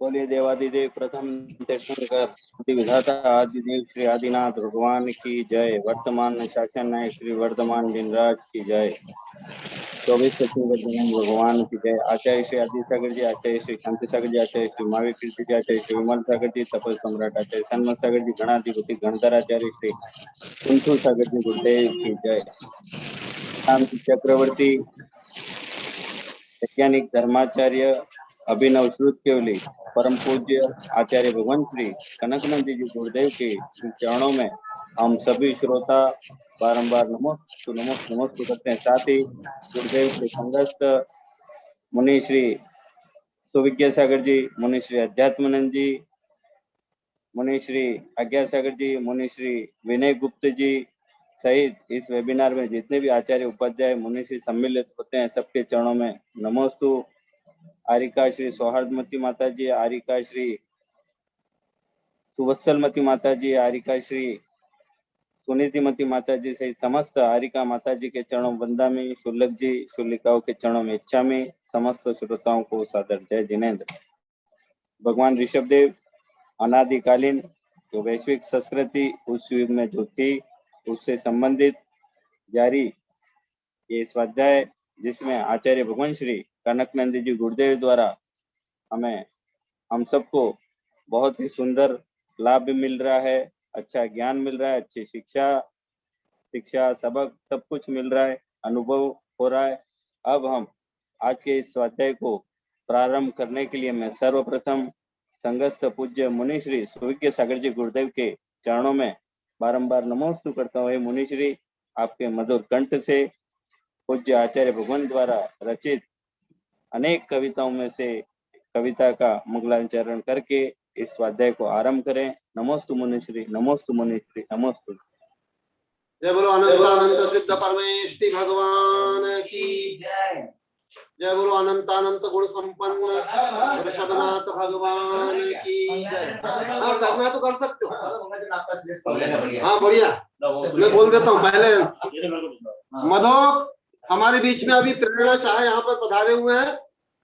बोलिए देवादिदेव प्रथम तीर्थंकर विधाता आदिदेव श्री आदिनाथ भगवान की जय। वर्तमान शासन नायक श्री वर्धमान जिनराज की जय। 24 भगवान की जय। आचार्य श्री आदि सागर जी, आचार्य श्री शांति सागर जी, आचार्य श्री महावीर कीर्ति जी, आचार्य श्री विमल सागर जी, तपस सम्राट आचार्य सन्मत सागर जी, गणाधिपति गणधर आचार्य श्री कुंथु सागर जी गुरुदेव की जय। शांति चक्रवर्ती वैज्ञानिक धर्माचार्य अभिनव श्रुत केवली परम पूज्य आचार्य भगवान श्री कनकनंदी जी गुरुदेव के चरणों में हम सभी श्रोता बारंबार नमोस्तु नमोस्तु नमोस्तु करते हैं। साथ ही गुरुदेव के संगस्त मुनि श्री सुविज्ञा सागर जी, मुनि श्री अध्यात्मानंद जी, मुनि श्री आज्ञा सागर जी, मुनि श्री विनय गुप्त जी सहित इस वेबिनार में जितने भी आचार्य उपाध्याय मुनि श्री सम्मिलित होते हैं सबके चरणों में नमोस्तु। आरिका श्री सौहार्दमती माता जी, आरिका श्री सुवत्सलमती माता जी, आरिका श्री सुनीतिमती माता जी सहित समस्त आरिका माता जी के चरणों वंदा में, शुल्लक जी शुल्लिकाओं के चरणों में इच्छा में, समस्त श्रोताओं को सादर जय जिनेन्द्र। भगवान ऋषभदेव अनादिकालीन जो वैश्विक संस्कृति उस युग में जो थी उससे संबंधित जारी ये स्वाध्याय जिसमें आचार्य भगवान श्री कनकनंदी जी गुरुदेव द्वारा हमें हम सबको बहुत ही सुंदर लाभ भी मिल रहा है, अच्छा ज्ञान मिल रहा है, अच्छी शिक्षा सबक सब कुछ मिल रहा है, अनुभव हो रहा है। अब हम आज के इस स्वाध्याय को प्रारंभ करने के लिए मैं सर्वप्रथम संगस्थ पूज्य मुनि श्री सुविज्ञ सागर जी गुरुदेव के चरणों में बारंबार नमोस्तु करता हूँ। मुनि श्री, आपके मधुर कंठ से पूज्य आचार्य भगवान द्वारा रचित अनेक कविताओं में से कविता का मंगलाचरण करके इस स्वाध्याय को आरंभ करें। नमोस्तु मुनिश्री, नमोस्तु मुनिश्री, नमोस्तु। जय बोलो अनंत सिद्ध परमेष्टि भगवान की जय। जय बोलो अनंत गुण संपन्न ऋषभनाथ भगवान की जय। हाँ करना तो कर सकते हो। हाँ बढ़िया, मैं बोल देता हूँ पहले। मधो हमारे बीच में अभी प्रेरणा शाह यहाँ पर पधारे हुए हैं,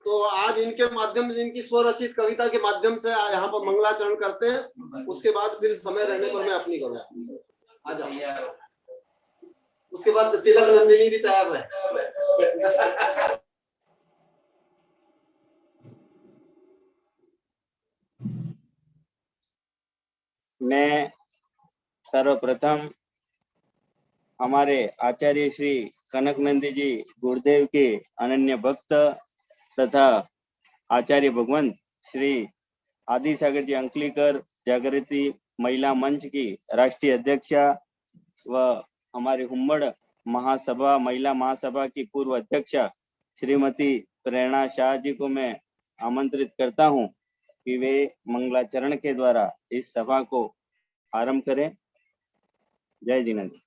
तो आज इनके माध्यम से, इनकी स्वरचित कविता के माध्यम से यहाँ पर मंगलाचरण करते हैं। उसके बाद फिर समय रहने पर मैं अपनी करूँगा। आ जाओ। उसके बाद तिलक नंदिनी भी तैयार है। मैं सर्वप्रथम हमारे आचार्य श्री कनकनंदी जी गुरुदेव के अनन्य भक्त तथा आचार्य भगवंत श्री आदि सागर जी अंकलीकर जागृति महिला मंच की राष्ट्रीय अध्यक्षा व हमारी हुम्मड़ महासभा महिला महासभा की पूर्व अध्यक्षा श्रीमती प्रेरणा शाह जी को मैं आमंत्रित करता हूं कि वे मंगलाचरण के द्वारा इस सभा को आरंभ करें। जय जिनेन्द्र।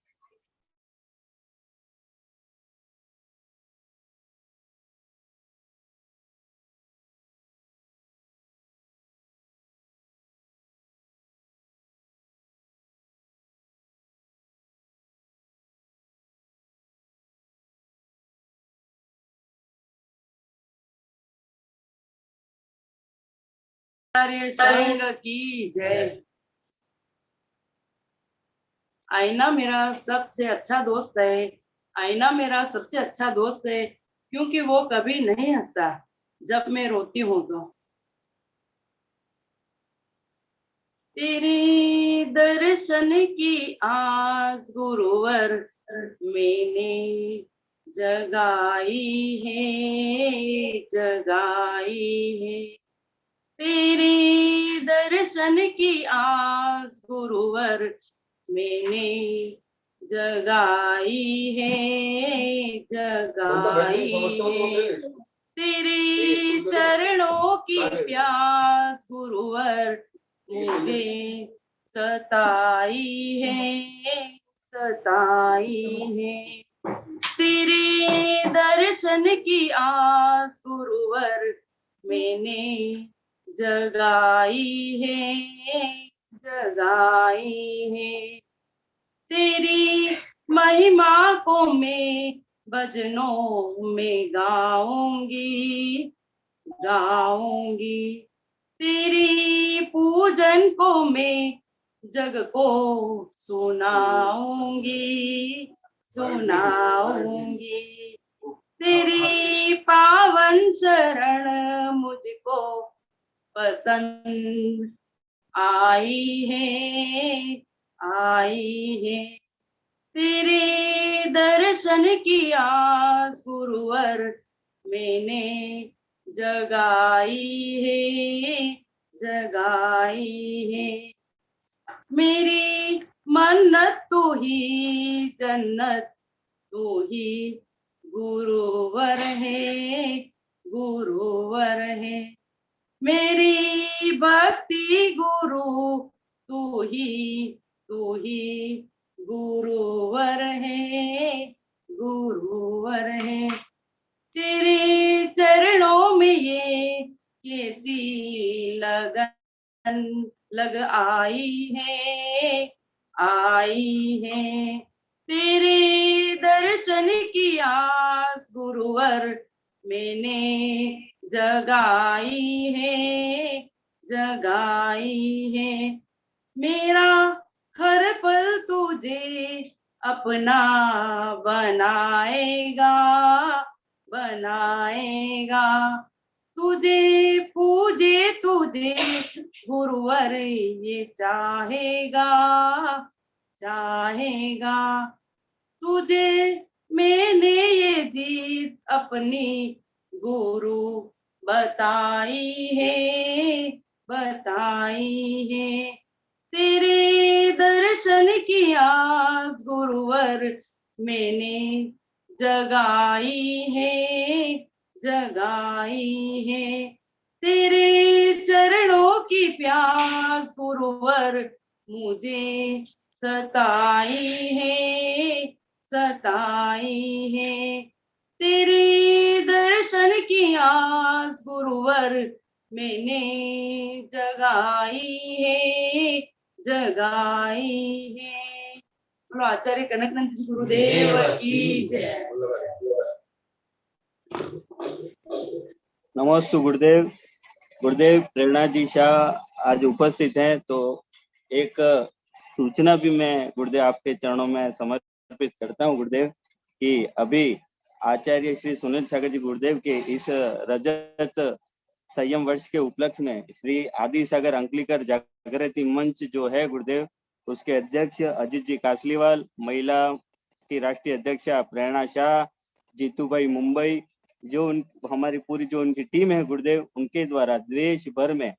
संग की जय। आईना मेरा सबसे अच्छा दोस्त है, आईना मेरा सबसे अच्छा दोस्त है, क्योंकि वो कभी नहीं हंसता जब मैं रोती हूँ तो। तेरे दर्शन की आस गुरुवर मैंने जगाई है। तेरे दर्शन की आस गुरुवर मैंने जगाई है। तेरे चरणों की प्यास गुरुवर मुझे सताई है। तेरे दर्शन की आस गुरुवर मैंने जगाई है। तेरी महिमा को मैं भजनों में गाऊंगी। तेरी पूजन को मैं जग को सुनाऊंगी, सुनाऊंगी। तेरी पावन शरण मुझको पसंद आई है, आई है। तेरे दर्शन की आस गुरुवर मैंने जगाई है, जगाई है। मेरी मन्नत तू ही, जन्नत तू ही गुरुवर है, गुरुवर है। मेरी भक्ति गुरु तू ही, तू ही गुरुवर है, गुरुवर है। तेरे चरणों में ये कैसी लगन लग आई है, आई है। तेरे दर्शन की आस गुरुवर मैंने जगाई है, जगाई है। मेरा हर पल तुझे अपना बनाएगा, बनाएगा। तुझे पूजे तुझे गुरुवर ये चाहेगा, चाहेगा। तुझे मैंने ये जीत अपनी गुरु बताई है, बताई है। तेरे दर्शन की आस गुरुवर मैंने जगाई है, जगाई है। तेरे चरणों की प्यास गुरुवर मुझे सताई है, सताई है। तेरे दर्शन की आस गुरुवर मैंने जगाई है, जगाई है। बोलो आचार्य कनकनंद जी गुरुदेव की जय। नमोस्तु गुरुदेव। गुरुदेव प्रेरणा जी शाह आज उपस्थित हैं, तो एक सूचना भी मैं गुरुदेव आपके चरणों में समर्पित करता हूँ गुरुदेव, कि अभी आचार्य श्री सुनील सागर जी गुरुदेव के इस रजत संयम वर्ष के उपलक्ष्य में श्री आदि सागर अंकलिकर जागृति मंच जो है गुरुदेव, उसके अध्यक्ष अजीत जी कासलीवाल, महिला की राष्ट्रीय अध्यक्ष प्रेरणा शाह, जीतू भाई मुंबई, जो हमारी पूरी जो उनकी टीम है गुरुदेव, उनके द्वारा देश भर में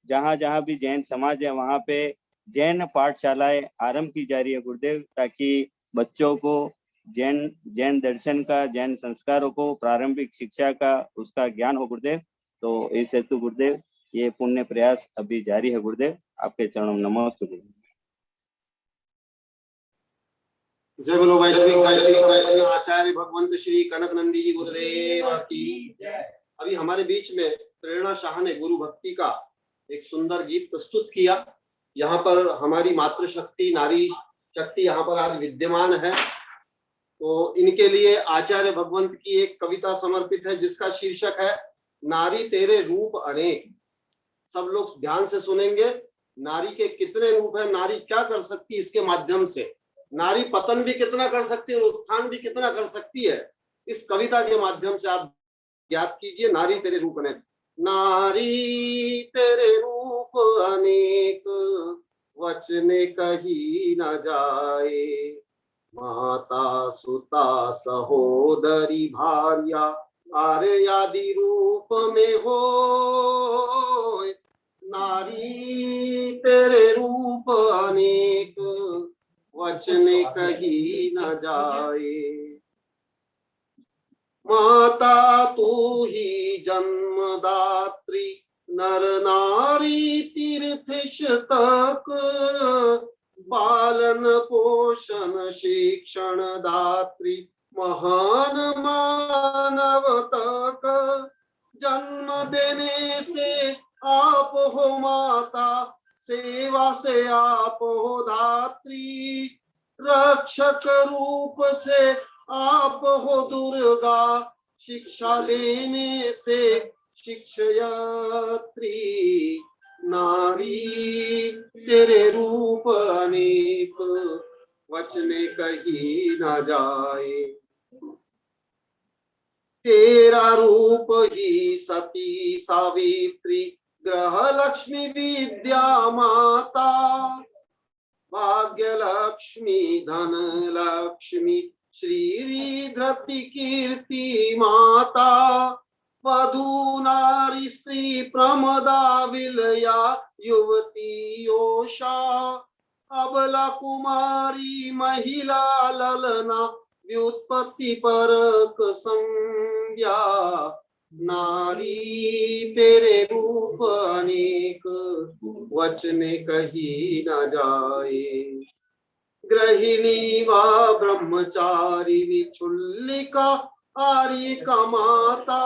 जहां जहां भी जैन समाज है वहां पे जैन पाठशालाएं आरंभ की जा रही है गुरुदेव, ताकि बच्चों को जैन दर्शन का, जैन संस्कारों को, प्रारंभिक शिक्षा का उसका ज्ञान हो गुरुदेव। तो इस हेतु गुरुदेव ये पुण्य प्रयास अभी जारी है गुरुदेव। आपके चरणों में नमस्ते गुरुदेव। जय बोलो वैष्णव आचार्य भगवंत श्री कनकनंदी जी गुरुदेव की जय। अभी हमारे बीच में प्रेरणा शाह ने गुरु भक्ति का एक सुंदर गीत प्रस्तुत किया। यहाँ पर हमारी मातृशक्ति, नारी शक्ति यहाँ पर आज विद्यमान है, तो इनके लिए आचार्य भगवंत की एक कविता समर्पित है जिसका शीर्षक है नारी तेरे रूप अनेक। सब लोग ध्यान से सुनेंगे। नारी के कितने रूप है, नारी क्या कर सकती है इसके माध्यम से, नारी पतन भी कितना कर सकती है और उत्थान भी कितना कर सकती है, इस कविता के माध्यम से आप ज्ञात कीजिए। नारी तेरे रूप अनेक। नारी तेरे रूप अनेक, वचने कही न जाए। माता सुता सहोदरी भार्या आर्य आदि रूप में हो। नारी तेरे रूप अनेक, वचने कही न जाए। माता तू ही जन्मदात्री, नर नारी तीर्थश तक। बालन पोषण शिक्षण दात्री, महान मानव तक। जन्म देने से आप हो माता, सेवा से आप हो धात्री। रक्षक रूप से आप हो दुर्गा, शिक्षा देने से शिक्षयत्री नारी तेरे रूप अनेक वचने कही न जाए। तेरा रूप ही सती सावित्री ग्रह लक्ष्मी विद्या माता भाग्य लक्ष्मी धन लक्ष्मी श्री धृति कीर्ति माता वधू नारी स्त्री प्रमदा विलया युवती योषा अबला कुमारी महिला ललना व्युत्पत्ति परक संज्ञा नारी तेरे रूप अनेक वचने कही न जाए। गृहिणी व ब्रह्मचारिणी छुल्लिका आर्यिका माता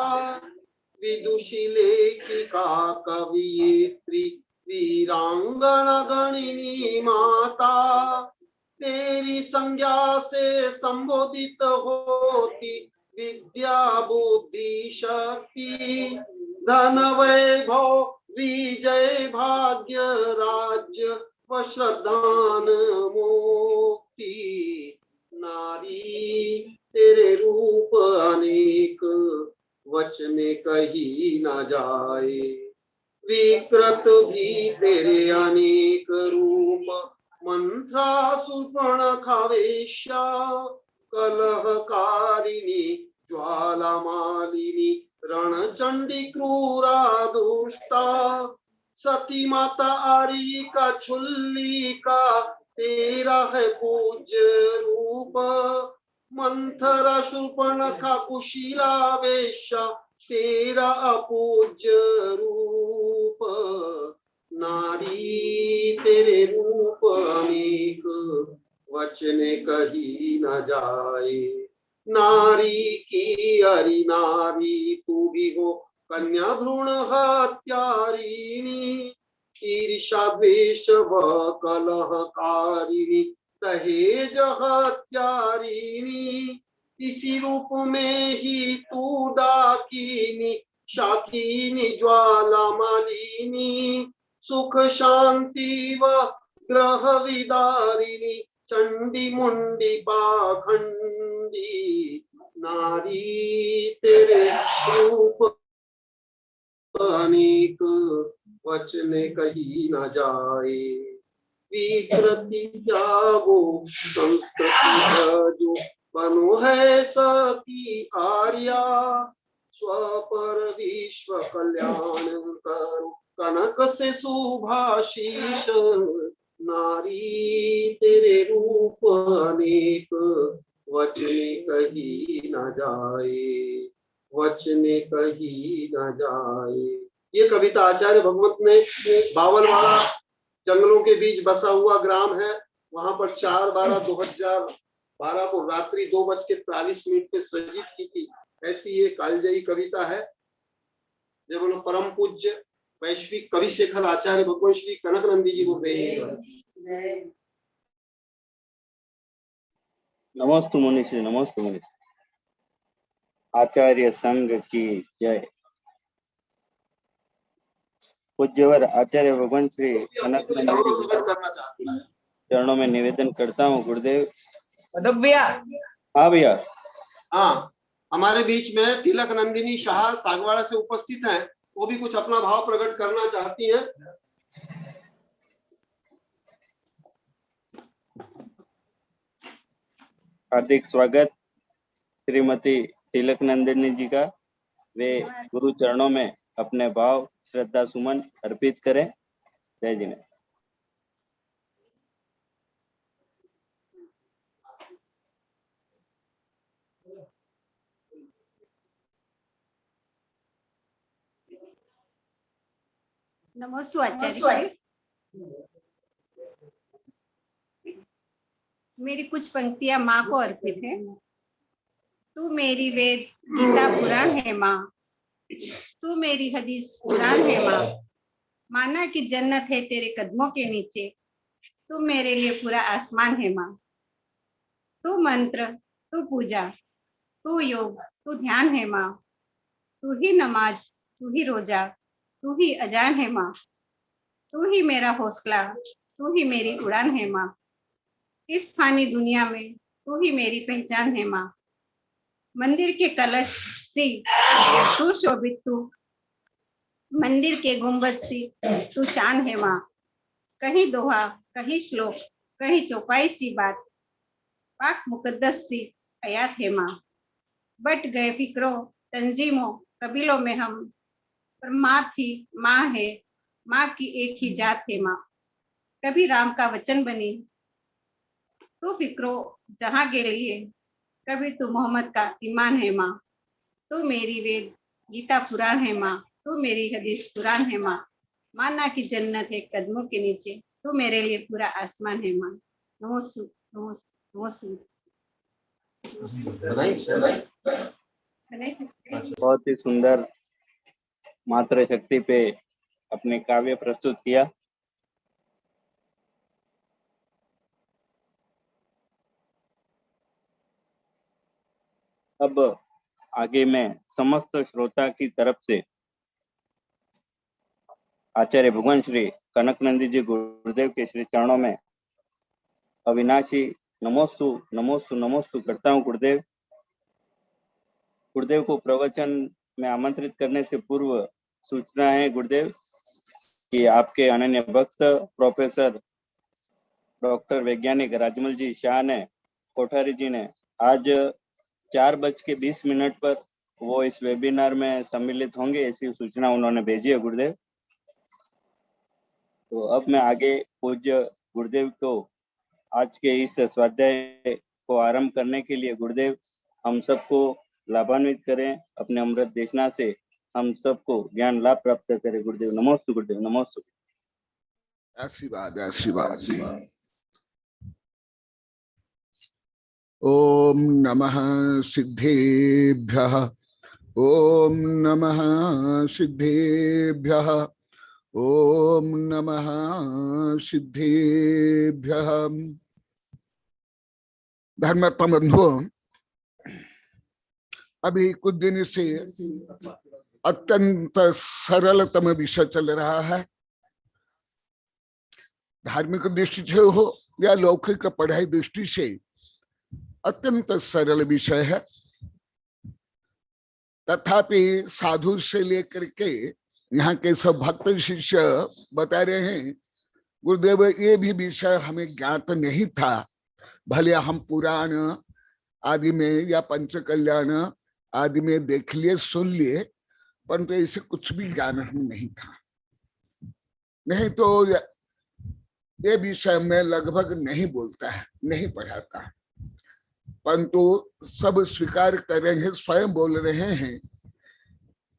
विदुषी लेखिका कवियित्री वीरांगना गणिनी माता तेरी संज्ञा से संबोधित होती विद्या बुद्धि शक्ति धन वैभव विजय भाग्य राज्य व श्रद्धान मुक्ति नारी तेरे रूप अनेक वचने कही न जाए। विकृत भी तेरे अनेक रूप मंत्रा शूर्पणखा वेश्या कलहकारिणी ज्वाला मालिनी रणचंडी क्रूरा दुष्टा सती माता आर्यिका छुल्लिका तेरा है पूज्य रूप मंथरा शूर्पणखा कुशीला वेश्या तेरा अपूज्य रूप नारी तेरे रूप अनेक वचने कही न जाए। नारी की अरि नारी तू भी हो कन्या भ्रूण हत्यारिणी ईर्षा द्वेष व कलहकारिणी दहेज हत्यारिणी इसी रूप में ही तू डाकिनी शाकिनी ज्वाला मालिनी सुख शांति व ग्रह विदारिणी चंडी मुंडी पाखंडी नारी तेरे रूप अनेक वचने कही न जाए। विकृति त्यागो संस्कृति जो बनो है सती आर्या स्वपर विश्व कल्याण करो कनक से सुभाषीष नारी तेरे रूप अनेक वचने कही न जाए वचने कही न जाए। ये कविता आचार्य भगवत ने बावलवाड़ा जंगलों के बीच बसा हुआ ग्राम है वहां पर 4/12/2012 को रात्रि 2:43 पे सृजित की थी। ऐसी ये कालजयी कविता है। जय बोलो परम पूज्य वैश्विक कवि शेखर आचार्य भगवान श्री कनकनंदी जी को नमोस्तु मुनिश्री नमोस्तु मुनि। आचार्य संघ की जय। पूज्यवर आचार्य भगवान श्री कनकनंदी जी चरणों में निवेदन करता हूँ। गुरुदेव भैया। हाँ भैया। हाँ, हमारे बीच में तिलक नंदिनी शाह सागवाड़ा से उपस्थित हैं। वो भी कुछ अपना भाव प्रकट करना चाहती हैं। हार्दिक स्वागत श्रीमती तिलक नंदिनी जी का। वे गुरु चरणों में अपने भाव श्रद्धा सुमन अर्पित करें। जय जिनेन्द्र। नमोस्तु आचार्य। मेरी कुछ पंक्तियां माँ को अर्पित है। तू मेरी वेद गीता पुराण है माँ, तू मेरी हदीस कुरान है माँ, माना कि जन्नत है तेरे कदमों के नीचे, तू मेरे लिए पूरा आसमान है माँ। तू मंत्र, तू पूजा, तू योग, तू ध्यान है माँ, तू ही नमाज, तू ही रोजा, तू ही अजान है माँ। तू ही मेरा हौसला, तू ही मेरी उड़ान है माँ। इस फानी दुनिया में तू ही मेरी पहचान है माँ। मंदिर के कलश सी सुशोभित तू, मंदिर के गुंबद सी तू शान है माँ। कहीं दोहा, कहीं श्लोक, कहीं चौपाई सी बात, पाक मुकद्दस सी हयात है माँ। बट गए फिक्रों तंजीमों कबीलों में हम, पर माँ थी, माँ है, माँ की एक ही जात है माँ। कभी राम का वचन बनी तू फिक्रों जहां के लिए, कभी तू मोहम्मद का ईमान है माँ। तू मेरी वेद गीता पुराण है माँ, तू मेरी हदीस कुरान है माँ। माना की जन्नत है कदमों के नीचे, तू मेरे लिए पूरा आसमान है माँ। नमोस्तु नमोस्तु नमोस्तु। बहुत ही सुंदर मातृशक्ति पे अपने काव्य प्रस्तुत किया। अब आगे मैं समस्त श्रोता की तरफ से आचार्य भगवान श्री कनकनंदी जी गुरुदेव के श्री चरणों में अविनाशी नमोस्तु नमोस्तु नमोस्तु करता हूँ। गुरुदेव को प्रवचन में आमंत्रित करने से पूर्व सूचना है गुरुदेव कि आपके अनन्य भक्त प्रोफेसर डॉक्टर वैज्ञानिक राजमल जी शाह ने कोठारी जी ने आज 4:20 पर वो इस वेबिनार में सम्मिलित होंगे, ऐसी सूचना उन्होंने भेजी है गुरुदेव। तो अब मैं आगे पूज्य गुरुदेव को आज के इस स्वाध्याय को आरंभ करने के लिए गुरुदेव हम सबको लाभान्वित करें, अपने अमृत देशना से हम सबको ज्ञान लाभ प्राप्त करें। गुरुदेव नमोस्तु, गुरुदेव नमोस्तु। आशीर्वाद आशीर्वाद। ओम नमः सिद्धेभ्यः, ओम नमः सिद्धेभ्यः, ओम नमः सिद्धेभ्यः। धर्मात्मा बंधुओं, अभी कुछ दिन से अत्यंत सरलतम विषय चल रहा है। धार्मिक दृष्टि से हो या लौकिक पढ़ाई दृष्टि से अत्यंत सरल विषय है, तथापि साधु से लेकर के यहाँ के सब भक्त शिष्य बता रहे हैं गुरुदेव ये भी विषय हमें ज्ञात नहीं था। भले हम पुराण आदि में या पंचकल्याण आदि में देख लिए सुन लिए, परंतु इसे कुछ भी ज्ञान हमें नहीं था। नहीं तो ये विषय में लगभग नहीं बोलता है, नहीं पढ़ाता, परंतु सब स्वीकार कर रहे हैं, स्वयं बोल रहे हैं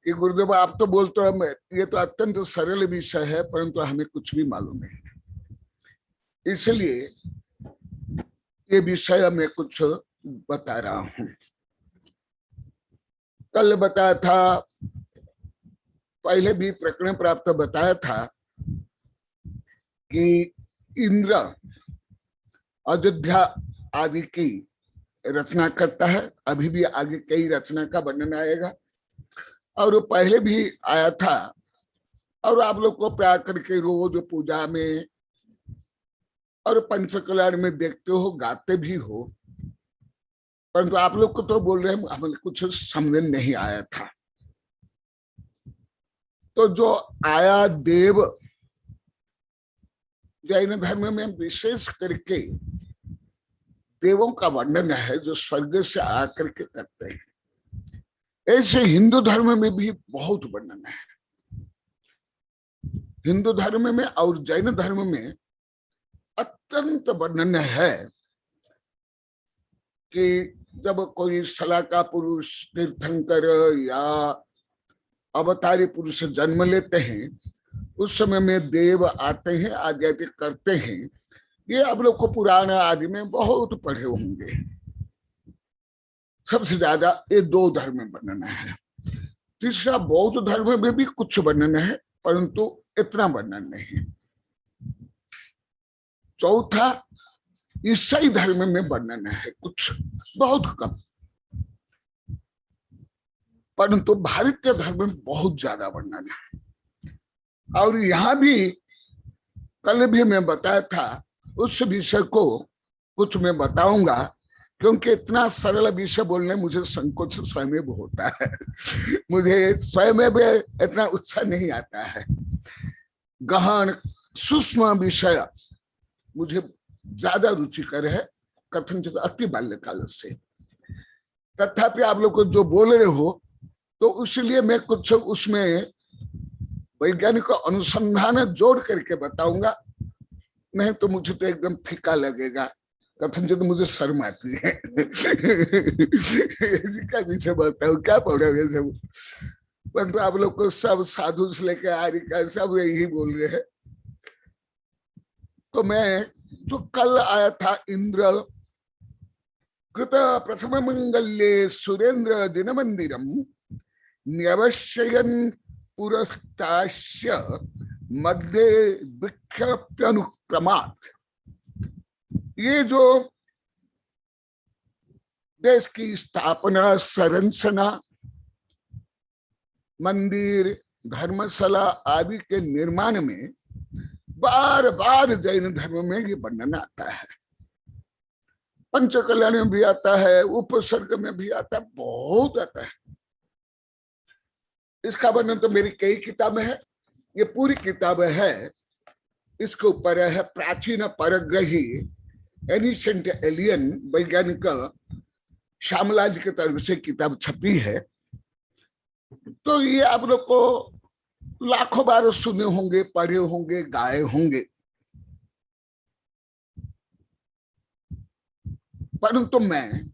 कि गुरुदेव आप तो बोलते हो ये तो अत्यंत सरल विषय है, परंतु हमें कुछ भी मालूम नहीं। इसलिए ये विषय मैं कुछ बता रहा हूं। कल बताया था, पहले भी प्रकरण प्राप्त बताया था कि इंद्र अयोध्या आदि की रचना करता है। अभी भी आगे कई रचना का वर्णन आएगा, और वो पहले भी आया था, और आप लोग को प्राय करके रोज पूजा में और पंचकल्याण में देखते हो, गाते भी हो, परंतु आप लोग को तो बोल रहे हैं हमें कुछ समझ नहीं आया था। तो जो आया देव, जैन धर्म में विशेष करके देवों का वर्णन है जो स्वर्ग से आकर के करते हैं। ऐसे हिंदू धर्म में भी बहुत वर्णन है। हिंदू धर्म में और जैन धर्म में अत्यंत वर्णन है कि जब कोई सलाका पुरुष, तीर्थंकर या अवतारी पुरुष जन्म लेते हैं, उस समय में देव आते हैं, आदि आदि करते हैं। ये आप लोग को पुराण आदि में बहुत पढ़े होंगे। सबसे ज्यादा ये दो धर्म में वर्णन है। तीसरा बौद्ध धर्म में भी कुछ वर्णन है, परंतु इतना वर्णन नहीं। चौथा ईसाई धर्म में वर्णन है, कुछ बहुत कम। परंतु भारतीय धर्म में बहुत ज्यादा वर्णन है। और यहाँ भी कल भी मैं बताया था, उस विषय को कुछ मैं बताऊंगा, क्योंकि इतना सरल विषय बोलने मुझे संकोच स्वयं होता है। मुझे स्वयं भी इतना उत्साह नहीं आता है। गहन सूक्ष्म विषय मुझे ज्यादा रुचिकर है, कथनचित अति बाल्यकाल से। तथापि आप लोग को जो बोल रहे हो तो इसलिए मैं कुछ उसमें वैज्ञानिक अनुसंधान जोड़ करके बताऊंगा, नहीं तो मुझे तो एकदम फीका लगेगा, कथनचित मुझे शर्म आती है। इसी का विषय बताऊं, क्या पढ़ोगे सब। परंतु आप लोग को सब साधु से लेकर आरिका सब यही बोल रहे हैं। तो मैं जो कल आया था, इंद्र कृत प्रथम मंगल्ये सुरेंद्र दिन मंदिरम न्यवश्ययन पुरस्तास्य मध्य विक्षप्यनुक्रमात्। ये जो देश की स्थापना, संरचना, मंदिर, धर्मशाला आदि के निर्माण में बार बार जैन धर्म में ये वर्णन आता है। पंचकल्याण में भी आता है, उपसर्ग में भी आता है, बहुत आता है। इसका वर्णन तो मेरी कई किताबें हैं, ये पूरी किताब है। इसके ऊपर है प्राचीन परग्रही एनिसेंट एलियन वैज्ञानिक श्यामलाल की तरफ से किताब छपी है। तो ये आप लोग को लाखों बार सुने होंगे, पढ़े होंगे, गाए होंगे, परंतु मैं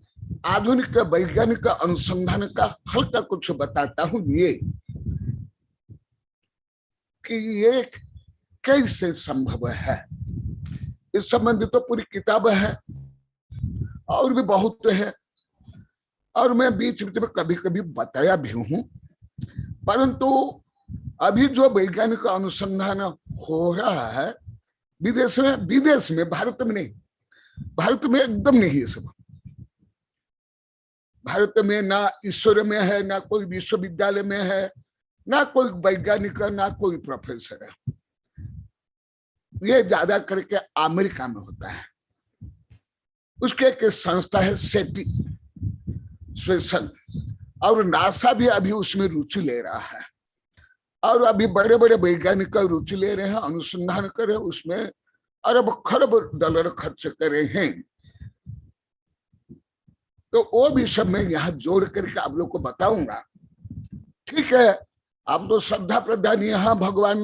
आधुनिक वैज्ञानिक अनुसंधान का हल्का कुछ बताता हूं, ये कि ये कैसे संभव है। इस संबंधी तो पूरी किताब है और भी बहुत है, और मैं बीच बीच में कभी कभी बताया भी हूं। परंतु अभी जो वैज्ञानिक अनुसंधान हो रहा है विदेश में, भारत में नहीं, भारत में एकदम नहीं है सब। भारत में ना ईश्वर में है, ना कोई विश्वविद्यालय में है, ना कोई वैज्ञानिक, ना कोई प्रोफेसर है। ये ज्यादा करके अमेरिका में होता है। उसके एक संस्था है सेटी स्वेसन, और नासा भी अभी उसमें रुचि ले रहा है, और अभी बड़े बड़े वैज्ञानिक रुचि ले रहे हैं, अनुसंधान कर रहे हैं, उसमें अरब खरब डॉलर खर्च करे हैं। तो वो भी सब मैं यहाँ जोड़ करके आप लोग को बताऊंगा। ठीक है, आप तो श्रद्धा प्रधान यहाँ भगवान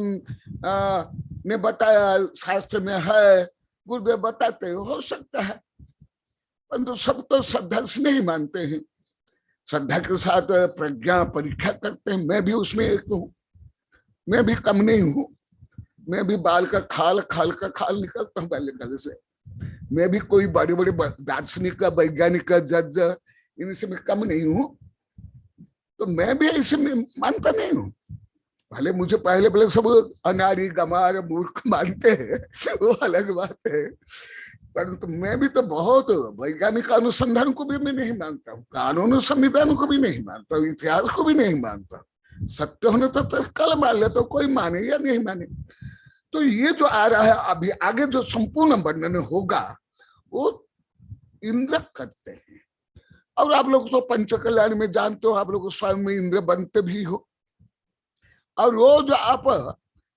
ने बताया, शास्त्र में है, गुरुदेव बताते हो सकता है, परंतु सब तो श्रद्धा से नहीं मानते हैं। श्रद्धा के साथ प्रज्ञा परीक्षा करते हैं। मैं भी उसमें एक हूँ, मैं भी कम नहीं हूँ। मैं भी बाल का खाल निकलता हूँ बाल्यकाल से। मैं भी कोई बड़े बड़े दार्शनिक, वैज्ञानिक, जज, इनसे मैं कम नहीं हूँ। तो मैं भी ऐसे मानता नहीं हूँ। भले मुझे पहले सब अनाड़ी, गमार, मूर्ख मानते हैं, वो अलग बात है, परंतु मैं भी तो बहुत वैज्ञानिक अनुसंधान को भी मैं नहीं मानता हूँ, कानून संविधान को भी नहीं मानता हूँ, इतिहास को भी नहीं मानता। सत्य होने तो कल मान ले, तो कोई माने या नहीं माने। तो ये जो आ रहा है अभी आगे जो संपूर्ण वर्णन होगा वो इंद्र करते हैं। और आप लोग तो पंचकल्याण में जानते हो, आप लोग स्वयं में इंद्र बनते भी हो, और रोज आप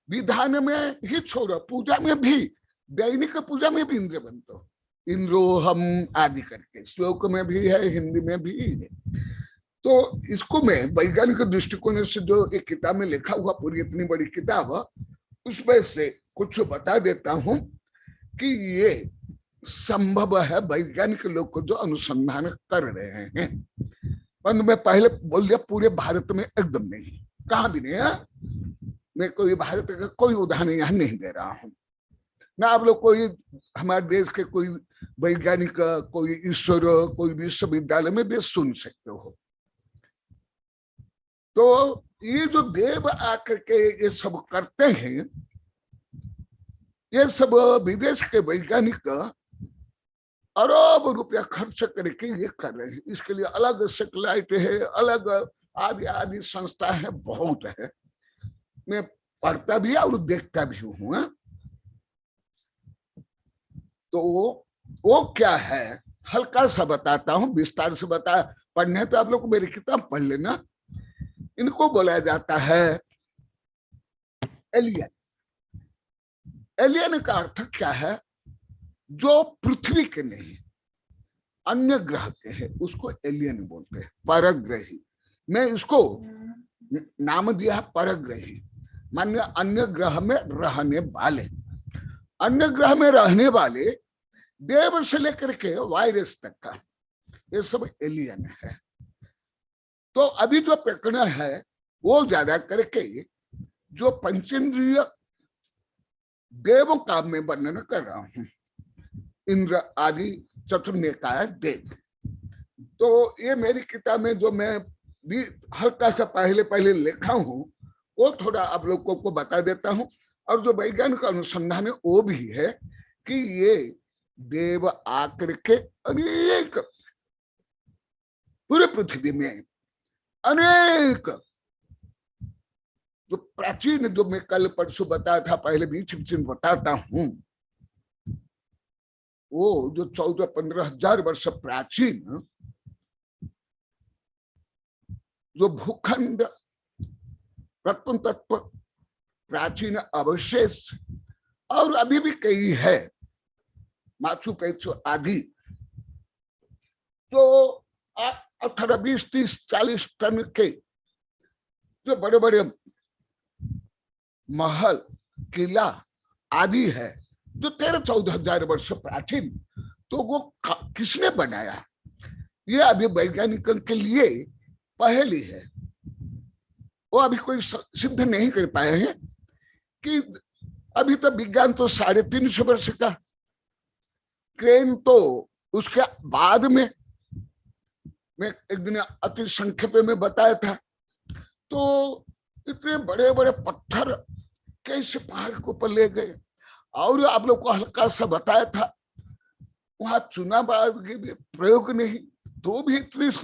विधान में ही छोड़ो, पूजा में भी, दैनिक पूजा में भी इंद्र बनते हो। इंद्रो हम आदि करके श्लोक में भी है, हिंदी में भी है। तो इसको मैं वैज्ञानिक दृष्टिकोण से जो एक किताब में लिखा हुआ, पूरी इतनी बड़ी किताब, उसमें से कुछ बता देता हूं कि ये संभव है वैज्ञानिक लोग को जो अनुसंधान कर रहे हैं। परंतु मैं पहले बोल दिया पूरे भारत में एकदम नहीं, कहाँ भी नहीं है। मैं कोई भारत का कोई उदाहरण यहाँ नहीं दे रहा हूँ ना। आप लोग कोई हमारे देश के कोई वैज्ञानिक, कोई ईश्वर, कोई विश्वविद्यालय में भी सुन सकते हो। तो ये जो देव आकर के ये सब करते हैं, ये सब विदेश के वैज्ञानिक अरब रुपया खर्च करके ये कर रहे हैं। इसके लिए अलग सैटेलाइट है, अलग आदि आदि संस्था है, बहुत है। मैं पढ़ता भी और देखता भी हूं। तो वो क्या है हल्का सा बताता हूं, विस्तार से बता। पढ़ने तो आप लोग मेरी किताब पढ़ लेना। इनको बोला जाता है एलियन। एलियन का अर्थ क्या है? जो पृथ्वी के नहीं, अन्य ग्रह के हैं, उसको एलियन बोलते हैं, परग्रही। मैं इसको नाम दिया परग्रही, मान्य अन्य ग्रह में रहने वाले। अन्य ग्रह में रहने वाले देव से लेकर के वायरस तक का, ये सब एलियन है। तो अभी जो प्रकरण है वो ज्यादा करके जो पंचेंद्रिय देवों का मैं वर्णन कर रहा हूं, इंद्र आदि चतुर्निकाय देव। तो ये मेरी किताब में जो मैं भी हल्का सा पहले लिखा हूं, वो थोड़ा आप लोगों को बता देता हूं। और जो वैज्ञानिक अनुसंधान है वो भी है कि ये देव आकर के अनेक पूरे पृथ्वी में अनेक जो प्राचीन, जो मैं कल परसों बताया था, पहले बीच बताता हूं, वो जो 14-15 हजार वर्ष प्राचीन जो भूखंड रत्न तत्व प्राचीन अवशेष, और अभी भी कई है, माचू पिच्चू आदि, जो 18, 20, 30, 40 टन के जो बड़े बड़े महल, किला आदि है, जो 13-14 हजार वर्ष प्राचीन, तो वो किसने बनाया? ये अभी वैज्ञानिकों के लिए पहेली है। वो अभी कोई सिद्ध नहीं कर पाए हैं कि अभी तो विज्ञान तो 350 वर्ष का, क्रेन तो उसके बाद में मैं एक दिन अति संक्षेप में बताया था। तो इतने बड़े बड़े पत्थर कैसे पहाड़ के ऊपर ले गए। और आप लोग को हल्का सा बताया था वहां चुनाव के भी प्रयोग नहीं, तो भी 30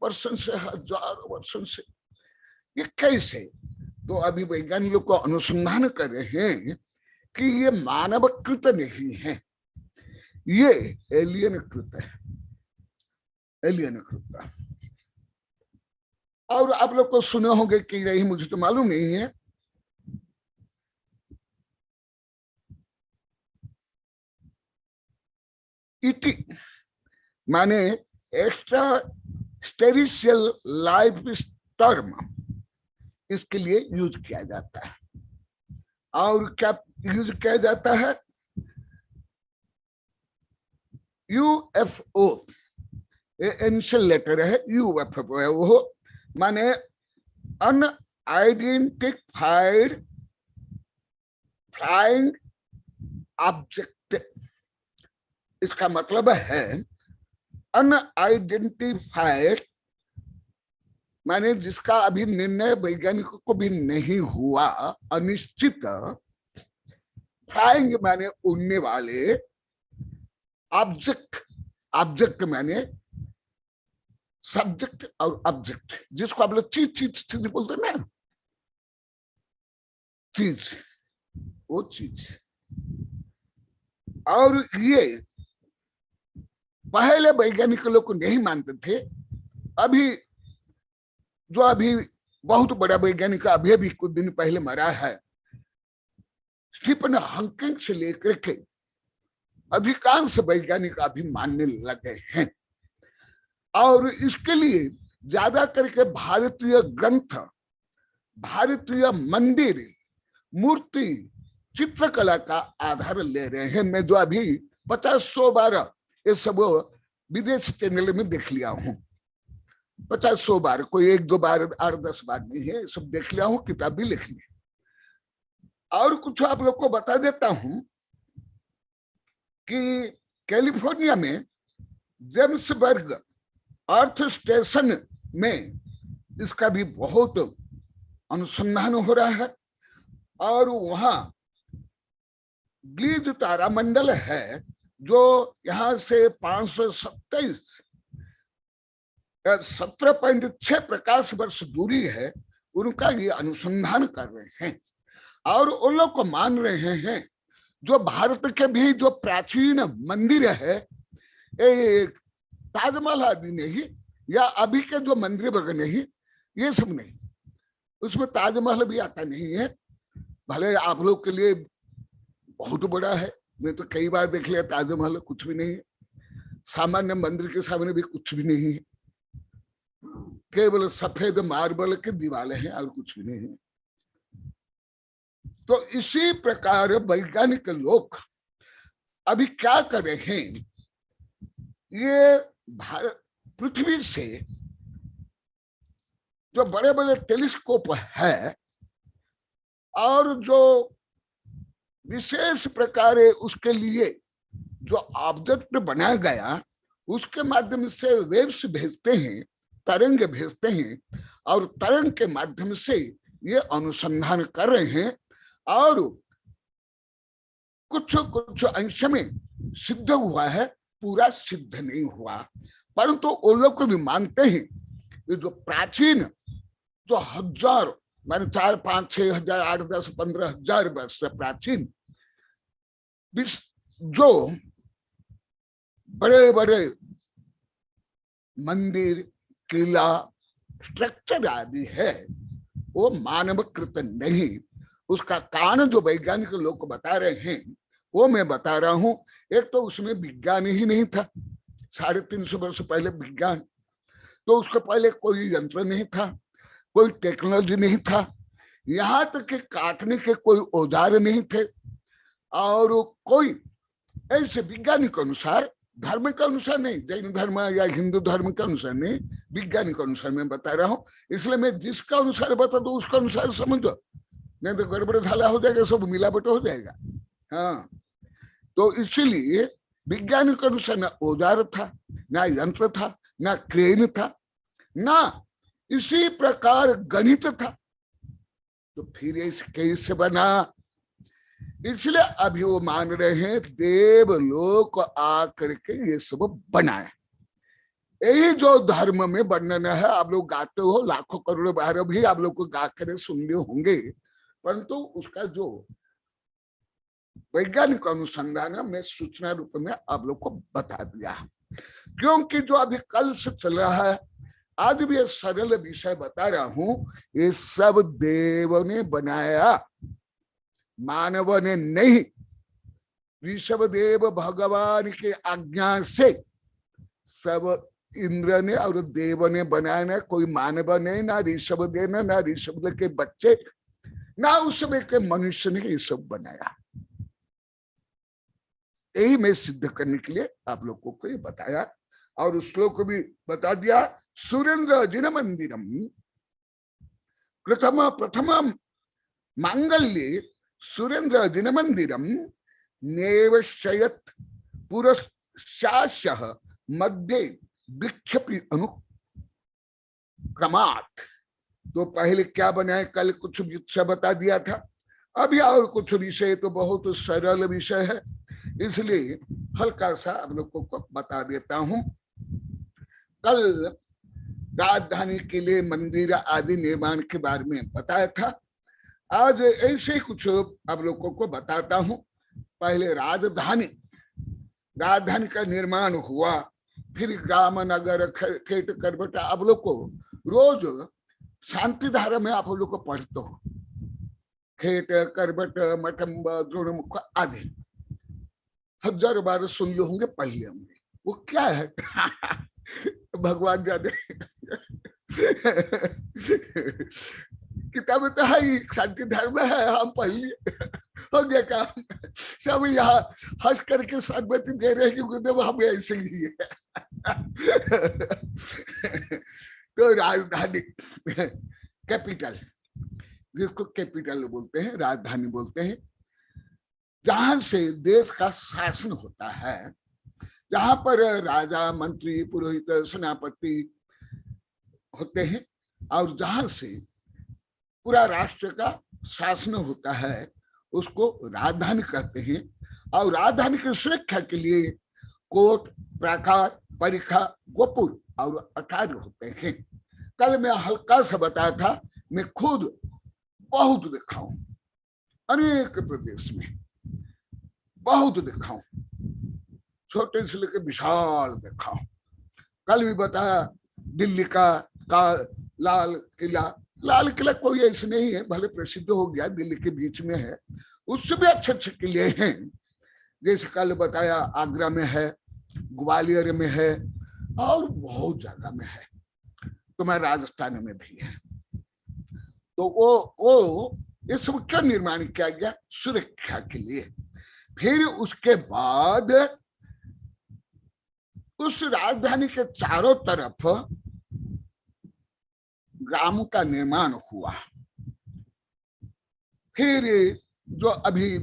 वर्षों से, हजारों वर्षों से, ये कैसे? तो अभी वैज्ञानिक लोग को अनुसंधान कर रहे हैं कि ये मानवकृत नहीं है, ये एलियन कृत है, एलियन कृत। और आप लोग को सुने होंगे कि नहीं, मुझे तो मालूम नहीं है, इटी माने एक्स्ट्रा स्टेरिशियल लाइफ टर्म, इसके लिए यूज किया जाता है। और क्या यूज किया जाता है? यूएफओ, एंशियल लेटर है, यूएफओ है, वो माने अनआइडेंटिफाइड फ्लाइंग ऑब्जेक्ट। इसका मतलब है अनआइडेंटिफाइड माने जिसका अभी निर्णय वैज्ञानिकों को भी नहीं हुआ, अनिश्चित। फ्लाइंग माने उड़ने वाले, ऑब्जेक्ट, ऑब्जेक्ट माने सब्जेक्ट और ऑब्जेक्ट, जिसको आप लोग चीज बोलते हैं ना, चीज, वो चीज। और ये पहले वैज्ञानिक लोग को नहीं मानते थे। अभी जो अभी बहुत बड़ा वैज्ञानिक अभी कुछ दिन पहले मरा है, स्टीफन हॉकिंग से लेकर के अधिकांश वैज्ञानिक अभी मानने लगे हैं। और इसके लिए ज्यादा करके भारतीय ग्रंथ, भारतीय मंदिर, मूर्ति, चित्रकला का आधार ले रहे हैं। मैं जो अभी 50-100 बार ये सब विदेश चैनल में देख लिया हूं, 50-100 बार, कोई 1-2 बार, 8-10 बार नहीं है, सब देख लिया हूं, किताब भी लिख ली। और कुछ आप लोग को बता देता हूं कि कैलिफोर्निया में जेम्सबर्ग अर्थ स्टेशन में इसका भी बहुत अनुसंधान हो रहा है। और वहां ग्लीज तारामंडल है, जो यहां से 527 17.6 प्रकाश वर्ष दूरी है, उनका ये अनुसंधान कर रहे हैं और उन लोग को मान रहे हैं जो भारत के भी जो प्राचीन मंदिर है, ताजमहल आदि नहीं, या अभी के जो मंदिर वगैरह नहीं, ये सब नहीं, उसमें ताजमहल भी आता नहीं है। भले आप लोग के लिए बहुत बड़ा है, मैं तो कई बार देख लिया, ताजमहल कुछ भी नहीं है, सामान्य मंदिर के सामने भी कुछ भी नहीं है, केवल सफेद मार्बल के दीवारें हैं और कुछ भी नहीं है। तो इसी प्रकार वैज्ञानिक लोग अभी क्या कर रहे हैं, ये भारत पृथ्वी से जो बड़े बड़े टेलीस्कोप है और जो विशेष प्रकार उसके लिए जो ऑब्जेक्ट बनाया गया, उसके माध्यम से वेव्स भेजते हैं, तरंग भेजते हैं, और तरंग के माध्यम से ये अनुसंधान कर रहे हैं और कुछ कुछ अंश में सिद्ध हुआ है, पूरा सिद्ध नहीं हुआ, परंतु उन लोग को भी मानते हैं ये जो प्राचीन, जो हजार माने 4, 5, 6 हजार, 8, 10, 15 हजार वर्ष से प्राचीन जो बड़े बड़े मंदिर, किला, स्ट्रक्चर आदि है, वो मानवकृत नहीं। उसका कारण जो वैज्ञानिक लोग को बता रहे हैं वो मैं बता रहा हूं। एक तो उसमें विज्ञान ही नहीं था, 350 वर्ष पहले विज्ञान, तो उसके पहले कोई यंत्र नहीं था, कोई टेक्नोलॉजी नहीं था, यहाँ तक कि काटने के कोई औजार नहीं थे, और कोई ऐसे वैज्ञानिक अनुसार, धर्म के अनुसार नहीं, जैन धर्म या हिंदू धर्म के अनुसार नहीं, वैज्ञानिक अनुसार मैं बता रहा हूँ, इसलिए मैं जिसका अनुसार बता दो उसका अनुसार समझो, नहीं तो गड़बड़ धाला हो जाएगा, सब मिलावट हो जाएगा। हाँ, तो इसीलिए वैज्ञानिक अनुसार ना औजार था, ना यंत्र था, ना क्रेन था, ना इसी प्रकार गणित था, तो फिर कैसे बना? इसलिए अभी वो मान रहे हैं देवलोक आकर के ये सब बनाए। यही जो धर्म में वर्णन है, आप लोग गाते हो, लाखों करोड़ों बार भी आप लोग को गा कर सुन रहे होंगे, परंतु उसका जो वैज्ञानिक अनुसंधान में सूचना रूप में आप लोग को बता दिया, क्योंकि जो अभी कल से चल रहा है, आज भी ये सरल विषय बता रहा हूं, ये सब देव ने बनाया, मानव ने नहीं। ऋषभ देव भगवान के आज्ञा से सब इंद्र ने और देव ने बनाया, ना कोई मानव ने, ना ऋषभ देव ने, ना ऋषभ के बच्चे, ना उस समय के मनुष्य ने ये सब बनाया। यही मैं सिद्ध करने के लिए आप लोगों को ये बताया, और उस श्लोक को भी बता दिया। सुरेंद्र जिन मंदिरम प्रथम मांगल्ये सुरेंद्र जिन मंदिरम नेवशयत पुरस्याशः मध्य विक्षेपी अनुक्रमात्। तो पहले क्या बनाए, कल कुछ विषय बता दिया था, अभी और कुछ विषय, तो बहुत सरल विषय है, इसलिए हल्का सा आप लोगों को बता देता हूं। कल राजधानी के लिए मंदिर आदि निर्माण के बारे में बताया था, आज ऐसे ही कुछ आप लोगों को बताता हूं। पहले राजधानी का निर्माण हुआ, फिर ग्राम नगर खेत करबटा, आप लोग को रोज शांति धारा में आप लोग को पढ़ते हो, खेत करबट मठम्ब द्रोणमुख आदि हजारों बार सुन लिए होंगे, पढ़ होंगे। वो क्या है भगवान जाने किताब तो है ही, शांति धर्म है, हम पढ़ लिए, हो गया काम। सब यहाँ हंस करके सम्मति दे रहे हैं कि गुरुदेव हम ऐसे ही है। तो राजधानी कैपिटल, जिसको कैपिटल बोलते हैं, राजधानी बोलते हैं, जहां से देश का शासन होता है, जहां पर राजा, मंत्री, पुरोहित, सेनापति होते हैं, और जहां से पूरा राष्ट्र का शासन होता है, उसको राजधानी कहते हैं। और राजधानी की सुरक्षा के लिए कोट, प्राकार, परिखा, गोपुर और अकार्य होते हैं। कल मैं हल्का सा बताया था, मैं खुद बहुत देखा हूं, अनेक प्रदेश में बहुत देखा हूं, छोटे से लेकर विशाल देखा हूं। कल भी बताया दिल्ली का लाल किला कोई ऐसे नहीं है, भले प्रसिद्ध हो गया, दिल्ली के बीच में है, उससे भी अच्छे अच्छे किले हैं। जैसे कल बताया आगरा में है, ग्वालियर में है, और बहुत जगह में है, तो मैं राजस्थान में भी है। तो वो ये सब क्यों निर्माण किया गया? सुरक्षा के लिए। फिर उसके बाद उस राजधानी के चारों तरफ ग्राम का निर्माण हुआ। फिर जो अभी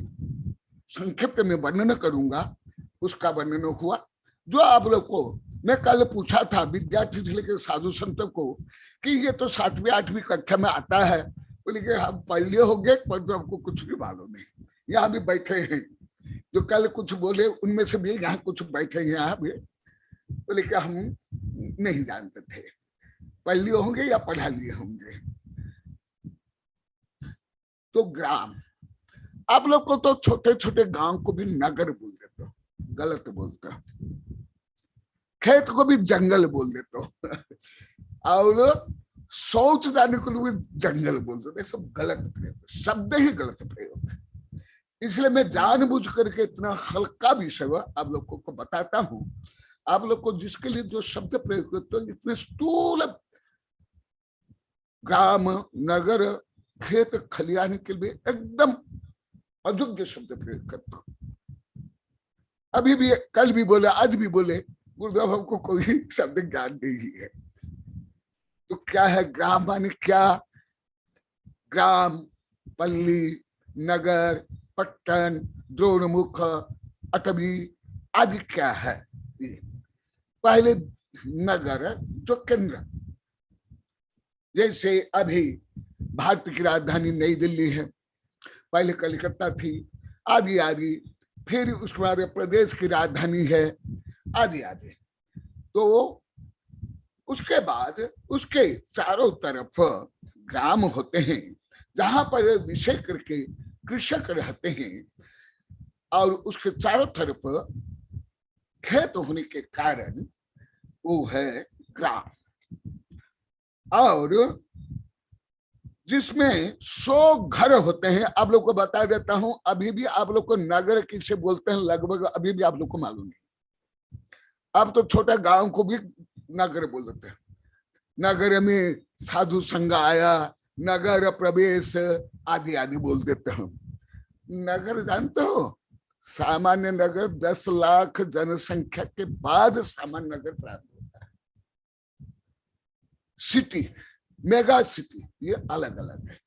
संक्षिप्त में वर्णन करूंगा उसका वर्णन हुआ। जो आप लोग को मैं कल पूछा था विद्यार्थी से लेकर साधु संतों को कि ये तो 7वीं 8वीं कक्षा में आता है, बोले कि हम पढ़ लिए होंगे पर तो हमको कुछ भी मालूम नहीं। यहाँ भी बैठे हैं जो कल कुछ बोले, उनमें से भी यहाँ कुछ बैठे हैं यहाँ भी, बोले कि हम नहीं जानते थे, पढ़ लिए होंगे या पढ़ा लिए होंगे। तो ग्राम, आप लोग को तो छोटे छोटे गांव को भी नगर बोल देते हो, गलत बोलते हो। खेत को भी जंगल बोल देते हो और शौच जाने को भी जंगल बोल देते, सब गलत प्रयोग, शब्द ही गलत प्रयोग है। इसलिए मैं जानबूझ करके इतना हल्का विषय आप लोगों को बताता हूं। आप लोग को जिसके लिए जो शब्द प्रयोग करते हो इतने स्थूल ग्राम नगर खेत खलियान के लिए एकदम अयोग्य शब्द प्रयोग करते हो। अभी भी, कल भी बोले, आज भी बोले, गुरुदेव हमको कोई शब्द ज्ञान नहीं है। तो क्या है ग्राम? माने क्या? ग्राम, पल्ली, नगर, पट्टन, द्रोणमुख, अटवी आदि क्या है? पहले नगर जो केंद्र, जैसे अभी भारत की राजधानी नई दिल्ली है, पहले कलकत्ता थी, आदि आदि। फिर उसके बाद प्रदेश की राजधानी है, आदि आदि। तो उसके बाद उसके चारों तरफ ग्राम होते हैं जहां पर विषय करके कृषक रहते हैं, और उसके चारों तरफ खेत होने के कारण वो है ग्राम। और जिसमें 100 घर होते हैं। आप लोग को बता देता हूं, अभी भी आप लोग को नगर किसे बोलते हैं लगभग अभी भी आप लोग को मालूम नहीं। अब तो छोटा गांव को भी नगर बोल देते हैं। नगर में साधु संघ आया, नगर प्रवेश आदि आदि बोल देते हैं। नगर जानते हो, सामान्य नगर 10 लाख जनसंख्या के बाद सामान्य नगर प्राप्त होता है। सिटी, मेगा सिटी, ये अलग अलग है।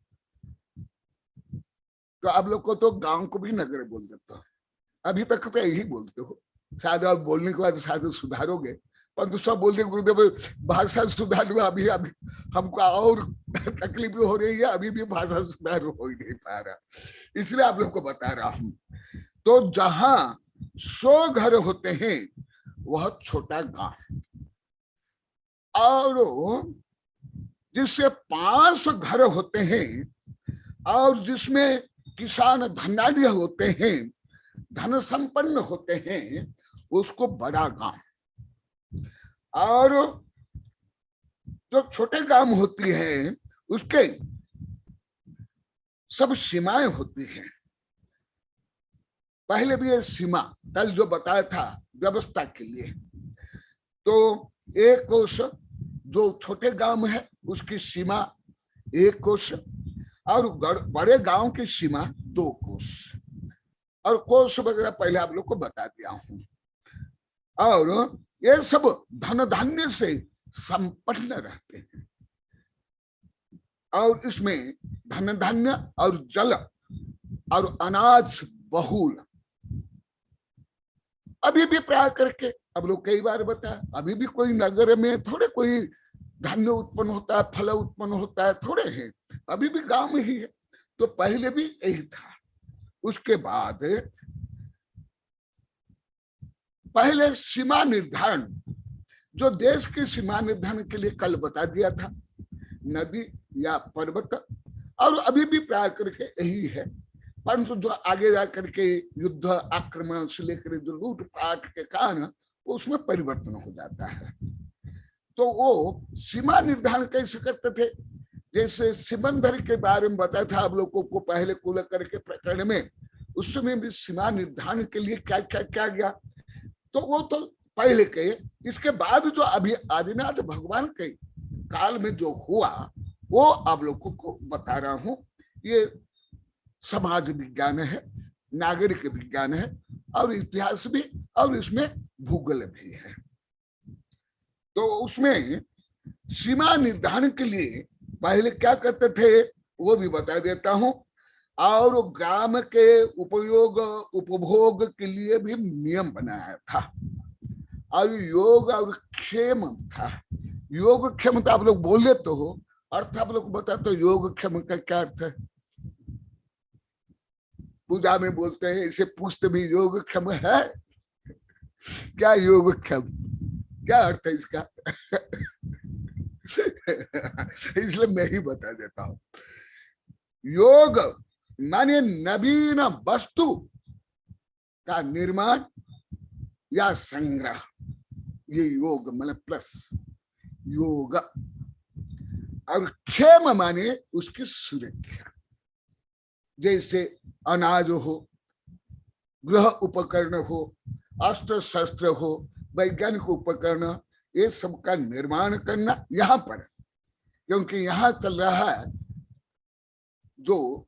तो आप लोग को तो गांव को भी नगर बोल देते हो, अभी तक तो यही बोलते हो। शायद आप बोलने के बाद शायद सुधारोगे, परंतु सब बोलते गुरुदेव भाषा सुधार में अभी हमको और तकलीफ हो रही है, अभी भी भाषा सुधार हो ही नहीं पा रहा, इसलिए आप लोग को बता रहा हूं। तो जहां 100 घर होते हैं वह छोटा गांव, और जिससे 500 घर होते हैं, और जिसमें किसान धनाढ़ होते हैं, धन संपन्न होते हैं, उसको बड़ा गांव। और जो छोटे गांव होती हैं उसके सब सीमाएं होती हैं। पहले भी ये सीमा कल जो बताया था व्यवस्था के लिए, तो एक कोष जो छोटे गांव है उसकी सीमा 1 कोष, और बड़े गांव की सीमा 2 कोष, और कोष वगैरह पहले आप लोग को बता दिया हूं। और ये सब धन धान्य से संपन्न रहते हैं, और इसमें धन धान्य और जल और अनाज बहुल। अभी भी प्राय करके अब लोग कई बार बताया, अभी भी कोई नगर में थोड़े कोई धान्य उत्पन्न होता है, फल उत्पन्न होता है, थोड़े हैं, अभी भी गांव में ही है। तो पहले भी यही था। उसके बाद पहले सीमा निर्धारण जो देश की सीमा निर्धारण के लिए कल बता दिया था, नदी या पर्वत, और अभी भी प्राय करके यही है, परंतु जो आगे जा करके युद्ध आक्रमण से लेकर जो लूटपाट के कारण उसमें परिवर्तन हो जाता है। तो वो सीमा निर्धारण कैसे करते थे, जैसे सिमंदर के बारे में बताया था आप लोगों को पहले कुलकर के प्रकरण में, उस समय भी सीमा निर्धारण के लिए क्या क्या क्या गया, तो वो तो पहले के। इसके बाद जो अभी आदिनाथ भगवान के काल में जो हुआ वो आप लोगों को बता रहा हूं। ये समाज विज्ञान है, नागरिक विज्ञान है, और इतिहास भी, और इसमें भूगोल भी है। तो उसमें सीमा निर्धारण के लिए पहले क्या करते थे वो भी बता देता हूं, और ग्राम के उपयोग उपभोग के लिए भी नियम बनाया था, और योग और क्षेम था। योग क्षेम तो आप लोग बोल लेते हो, अर्थ आप लोग बता, तो योग क्षेम का क्या अर्थ है? पूजा में बोलते हैं, इसे पूछते भी योग क्षम है क्या? योग क्षम क्या अर्थ है इसका? इसलिए मैं ही बता देता हूं। योग माने नवीन वस्तु का निर्माण या संग्रह, ये योग मतलब प्लस योग। और क्षेम माने उसकी सुरक्षा, जैसे अनाज हो, गृह उपकरण हो, अस्त्र शस्त्र हो, वैज्ञानिक उपकरण, ये सब का निर्माण करना यहाँ पर, क्योंकि यहाँ चल रहा है जो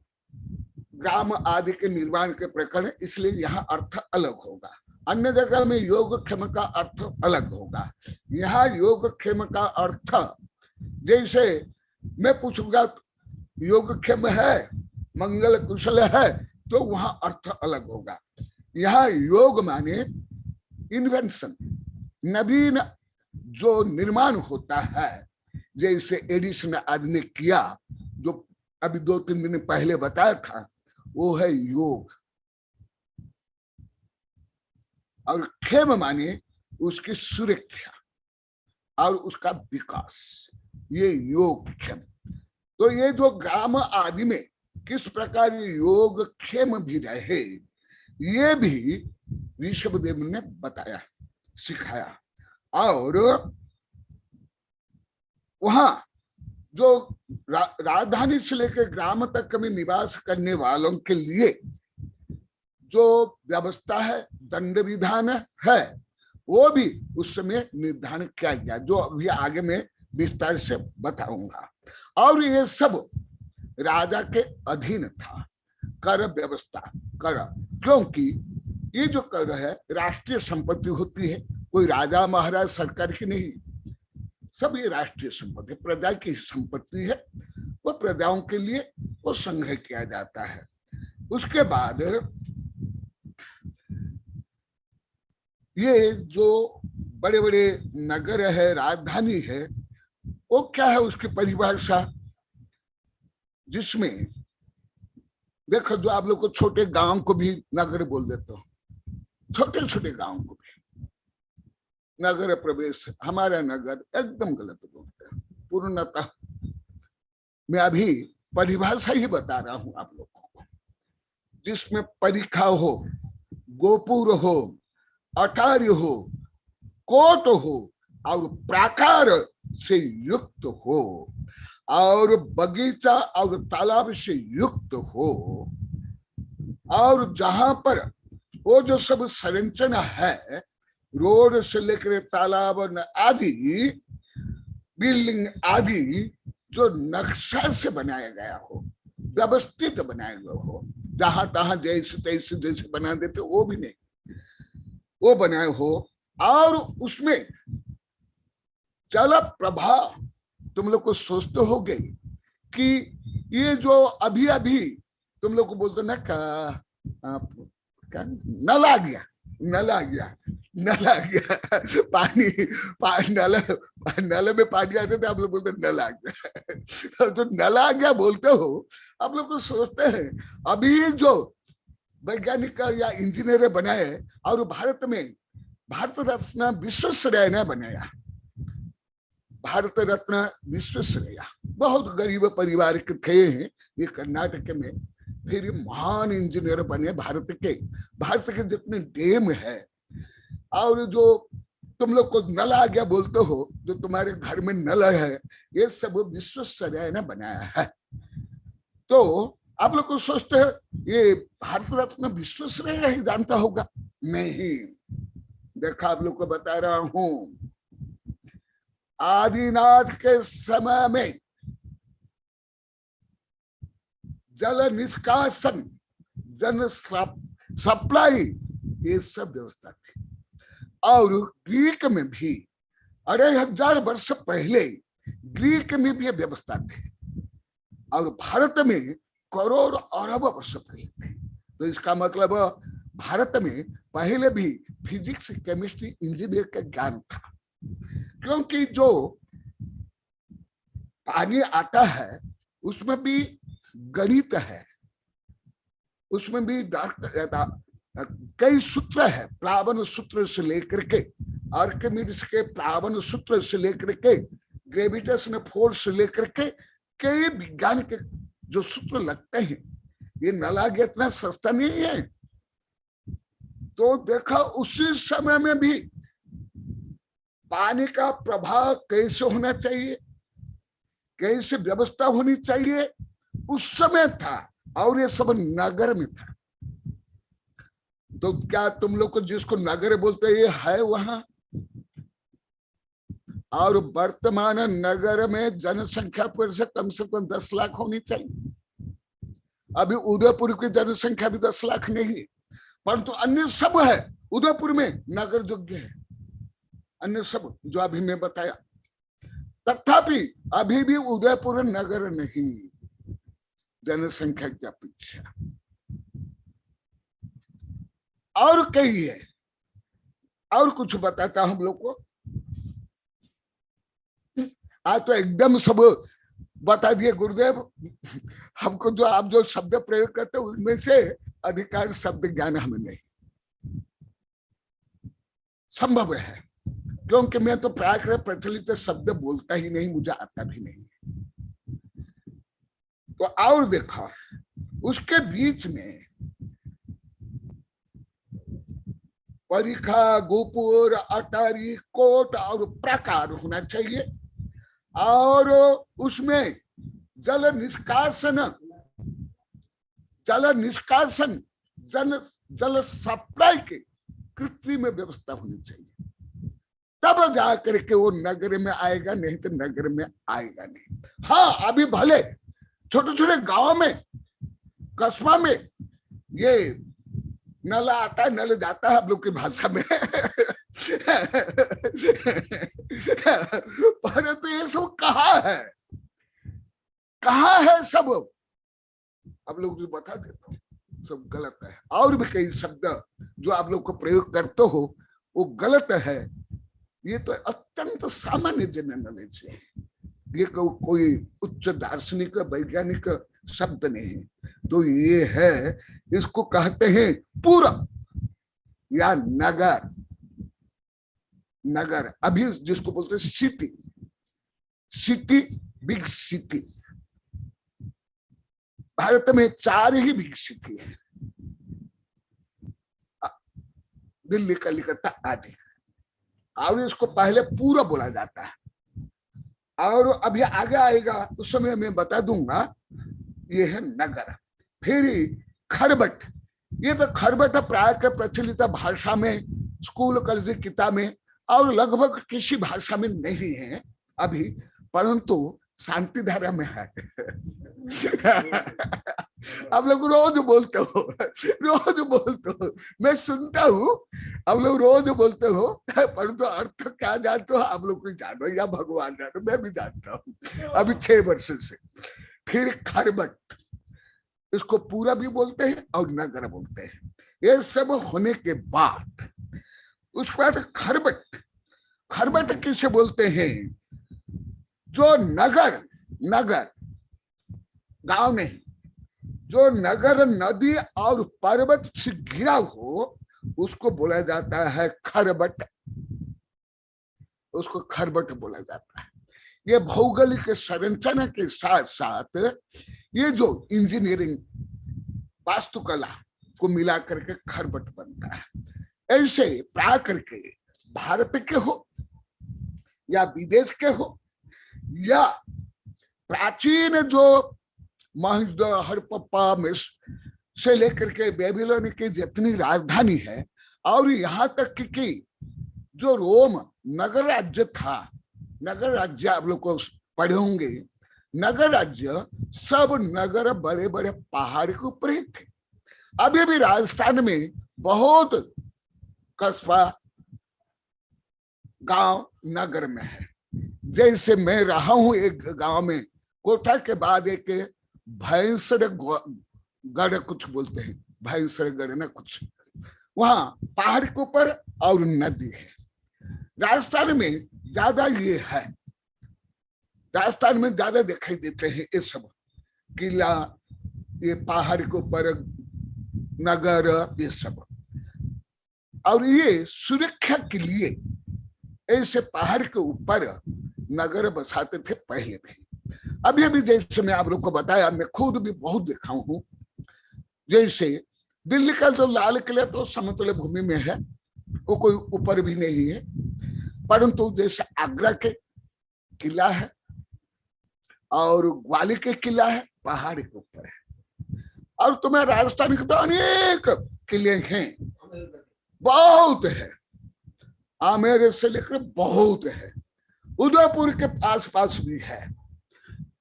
ग्राम आदि के निर्माण के प्रकरण, इसलिए यहाँ अर्थ अलग होगा। अन्य जगह में योगक्षेम का अर्थ अलग होगा। यहाँ योगक्षेम का अर्थ, जैसे मैं पूछूंगा योगक्षेम है, मंगल कुशल है, तो वहां अर्थ अलग होगा। यहाँ योग माने इन्वेंशन, नवीन जो निर्माण होता है, जैसे एडिसन आदि ने किया, जो अभी 2-3 दिन पहले बताया था, वो है योग। और क्षेम माने उसकी सुरक्षा और उसका विकास, ये योग क्षेम। तो ये जो ग्राम आदि में किस प्रकार योग क्षेम भी रहे, ये भी ऋषभदेव ने बताया, सिखाया। और वहां जो राजधानी से लेकर ग्राम तक में निवास करने वालों के लिए जो व्यवस्था है, दंड विधान है, वो भी उस समय निर्धारण किया गया, जो अभी आगे में विस्तार से बताऊंगा। और ये सब राजा के अधीन था, कर व्यवस्था, कर, क्योंकि ये जो कर है राष्ट्रीय संपत्ति होती है, कोई राजा महाराज सरकार की नहीं, सब ये राष्ट्रीय संपत्ति, प्रजा की संपत्ति है, वो प्रजाओं के लिए वो संग्रह किया जाता है। उसके बाद ये जो बड़े बड़े नगर है, राजधानी है, वो क्या है उसकी परिभाषा, जिसमें देखो, जो आप लोग को छोटे गांव को भी नगर बोल देते हो, छोटे छोटे गांव को भी नगर प्रवेश, हमारा नगर, एकदम गलत बोलते हैं पूर्णतः। मैं अभी परिभाषा ही बता रहा हूं आप लोगों को, जिसमें परिखा हो, गोपुर हो, अटार्य हो, कोट हो, और प्राकार से युक्त हो, और बगीचा और तालाब से युक्त हो, और जहां पर वो जो सब संरचना है, रोड से लेकर तालाब आदि, बिल्डिंग आदि, जो नक्शा से बनाया गया हो, व्यवस्थित बनाया गया हो, जहां तहां जैसे तैसे जैसे बना देते वो भी नहीं, वो बनाए हो। और उसमें जल प्रवाह, तुम लोग को सोचते हो गए कि ये जो अभी अभी तुम लोग को बोलते ना, नल आ गया, नल आ गया, नल आ गया, पानी नल में पानी आते थे, आप लोग बोलते नल आ गया। तो नल आ गया बोलते हो, आप लोग तो सोचते हैं अभी जो वैज्ञानिक या इंजीनियर बनाए, और भारत में भारत रत्न विश्वेश्वरैया ने बनाया, भारत रत्न विश्वेश्वरैया बहुत गरीब परिवार के थे ये कर्नाटक में, फिर महान इंजीनियर बने भारत के जितने डैम है और जो तुम लोग को नल आ गया बोलते हो, जो तुम्हारे घर में नल है, ये सब विश्वेश्वरैया ने बनाया है। तो आप लोग को सोचते हैं ये भारत रत्न विश्वेश्वरैया ही जानता होगा, नहीं। देखा आप लोग को बता रहा हूं, आदिनाथ के समय में जल निष्कासन, जन सप्लाई, ये सब व्यवस्था थी। और ग्रीक में भी 2500 वर्ष पहले ग्रीक में भी व्यवस्था थी, और भारत में करोड़ अरब वर्ष पहले थे। तो इसका मतलब भारत में पहले भी फिजिक्स, केमिस्ट्री, इंजीनियर का ज्ञान था, क्योंकि जो पानी आता है उसमें भी गणित है, उसमें भी कई सूत्र है, प्लावन सूत्र से लेकर के आर्किमिडीज के प्लावन सूत्र से लेकर के ग्रेविटेशनल फोर्स से लेकर के कई विज्ञान के जो सूत्र लगते हैं। ये नला इतना सस्ता नहीं है। तो देखा उसी समय में भी पानी का प्रभाव कैसे होना चाहिए, कैसे व्यवस्था होनी चाहिए, उस समय था, और ये सब नगर में था। तो क्या तुम लोग को जिसको नगर बोलते ये है वहां? और वर्तमान नगर में जनसंख्या पर से कम 10 लाख होनी चाहिए। अभी उदयपुर की जनसंख्या भी 10 लाख नहीं, परंतु अन्य सब है उदयपुर में नगर योग्य है, अन्य सब जो अभी मैं बताया। तथापि अभी भी उदयपुर नगर नहीं जनसंख्या की अपेक्षा। और कई है, और कुछ बताता हम लोग को। आज तो एकदम सब बता दिए गुरुदेव। हमको जो आप जो शब्द प्रयोग करते उनमें से अधिकांश शब्द ज्ञान हमें नहीं संभव है, क्योंकि मैं तो प्राकृत प्रचलित शब्द बोलता ही नहीं, मुझे आता भी नहीं। तो और देखो उसके बीच में परिखा, गोपुर, अटारी, कोट और प्राकार होना चाहिए, और उसमें जल निष्कासन जल सप्लाई की कृत्रिम व्यवस्था होनी चाहिए, तब जाकर के वो नगर में आएगा, नहीं तो नगर में आएगा नहीं। हाँ, अभी भले छोटे छोटे गांव में, कस्बा में ये नल आता है, नल जाता है, आप लोग की भाषा में परंतु ये सब कहाँ है सब? आप लोग जो बता देते हो सब गलत है। और भी कई शब्द जो आप लोग को प्रयोग करते हो वो गलत है। ये तो अत्यंत सामान्य जनरल नॉलेज है, ये कोई उच्च दार्शनिक वैज्ञानिक शब्द नहीं है। तो ये है, इसको कहते हैं पूरब या नगर। नगर अभी जिसको बोलते हैं city, city, big city. Bharat में 4 ही बिग सिटी है, दिल्ली, कलकत्ता आदि, और इसको पहले पूरा बोला जाता है। और अभी आगे आएगा उस समय मैं बता दूंगा, ये है नगर। फिर खरबट, ये तो खरबट प्राय के प्रचलित भाषा में, स्कूल कॉलेज किताब में और लगभग किसी भाषा में नहीं है अभी, परंतु शांति धारा में है। आप लोग रोज बोलते हो, मैं सुनता हूँ, आप लोग रोज बोलते हो, परंतु अर्थ क्या जानते हो आप लोग को जानो या भगवान जानो, मैं भी जानता हूँ अभी 6 वर्ष से। फिर खरबट, इसको पूरा भी बोलते हैं और नगर बोलते हैं। ये सब होने के बाद उसके बाद खरबट, खरबट किसे बोलते हैं? जो नगर, नगर गांव नहीं, जो नगर नदी और पर्वत से घिरा हो उसको बोला जाता है खरबट, उसको खरबट बोला जाता है। ये भौगोलिक संरचना के साथ साथ ये जो इंजीनियरिंग वास्तुकला को मिला करके खरबट बनता है। ऐसे प्राय करके भारत के हो या विदेश के हो या प्राचीन जो महेंजोदड़ो हड़प्पा में से लेकर के बेबीलोन की जितनी राजधानी है और यहाँ तक कि जो रोम नगर राज्य था, नगर राज्य आप लोग को पढ़े होंगे, नगर राज्य सब नगर बड़े बड़े पहाड़ के ऊपर ही थे। अभी भी राजस्थान में बहुत कस्बा गांव नगर में है। जैसे मैं रहा हूं एक गांव में, कोटा के बाद एक भैंसर गढ़ कुछ बोलते हैं, भैंसर गढ़ ना कुछ, वहां पहाड़ के ऊपर और नदी है। राजस्थान में ज्यादा ये है, राजस्थान में ज्यादा दिखाई देते हैं ये सब किला, ये पहाड़ के ऊपर नगर, ये सब। और ये सुरक्षा के लिए ऐसे पहाड़ के ऊपर नगर बसाते थे पहले भी। अभी अभी जैसे मैं आप लोग को बताया, मैं खुद भी बहुत देखा हूं। जैसे दिल्ली का जो लाल किला तो समतल भूमि में है, वो कोई ऊपर भी नहीं है, परंतु जैसे आगरा के किला है और ग्वालियर के किला है, पहाड़ के ऊपर है। और तुम्हें राजस्थान के तो अनेक किले हैं, बहुत है, आमेर से लेकर बहुत है, उदयपुर के आसपास भी है।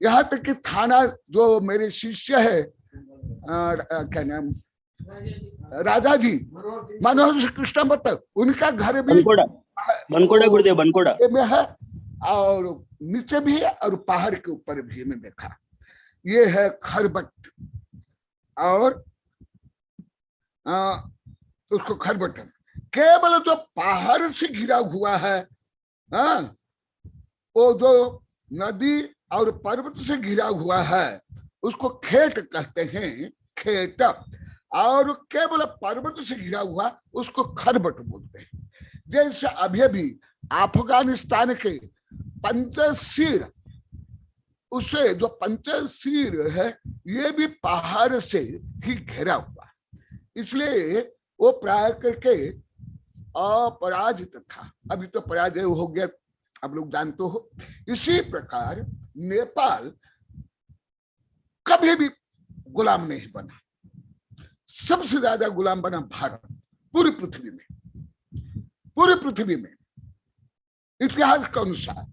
यहाँ तक कि थाना जो मेरे शिष्य है, क्या नाम, राजा जी मनोहर कृष्ण भट्ट, उनका घर भी बनकोड़ा गुरुदेव बनकोड़ा में है और नीचे भी है और पहाड़ के ऊपर भी मैं देखा। ये है खरबट, और उसको खरबट केवल जो पहाड़ से घिरा हुआ है, वो जो नदी और पर्वत से घिरा हुआ है उसको खेत कहते हैं, खेत। और केवल पर्वत से घिरा हुआ उसको खरबट बोलते हैं। जैसे अभी अभी अफगानिस्तान के पंचशीर, उसे जो पंचशीर है ये भी पहाड़ से ही घेरा हुआ, इसलिए वो प्राय करके अपराजित था। अभी तो पराजय हो गया, आप लोग जानते हो। इसी प्रकार नेपाल कभी भी गुलाम नहीं बना, सबसे ज्यादा गुलाम बना भारत पूरी पृथ्वी में। पूरी पृथ्वी में इतिहास के अनुसार,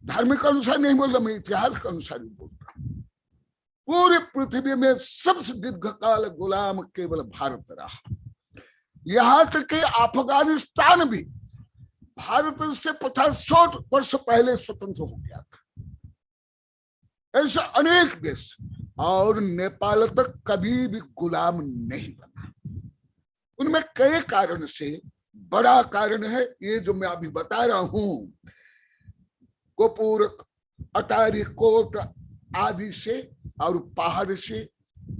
धार्मिक अनुसार नहीं बोल रहा मैं, इतिहास के अनुसार ही बोलता हूं। पूरी पृथ्वी में सबसे दीर्घकाल गुलाम केवल भारत रहा। यहां तक कि अफगानिस्तान भी भारत से 50-100 वर्ष पहले स्वतंत्र हो गया था। ऐसे अनेक देश, और नेपाल तक कभी भी गुलाम नहीं बना। उनमें कई कारण से बड़ा कारण है ये जो मैं अभी बता रहा हूं, गोपुर, अटारी कोट आदि से और पहाड़ से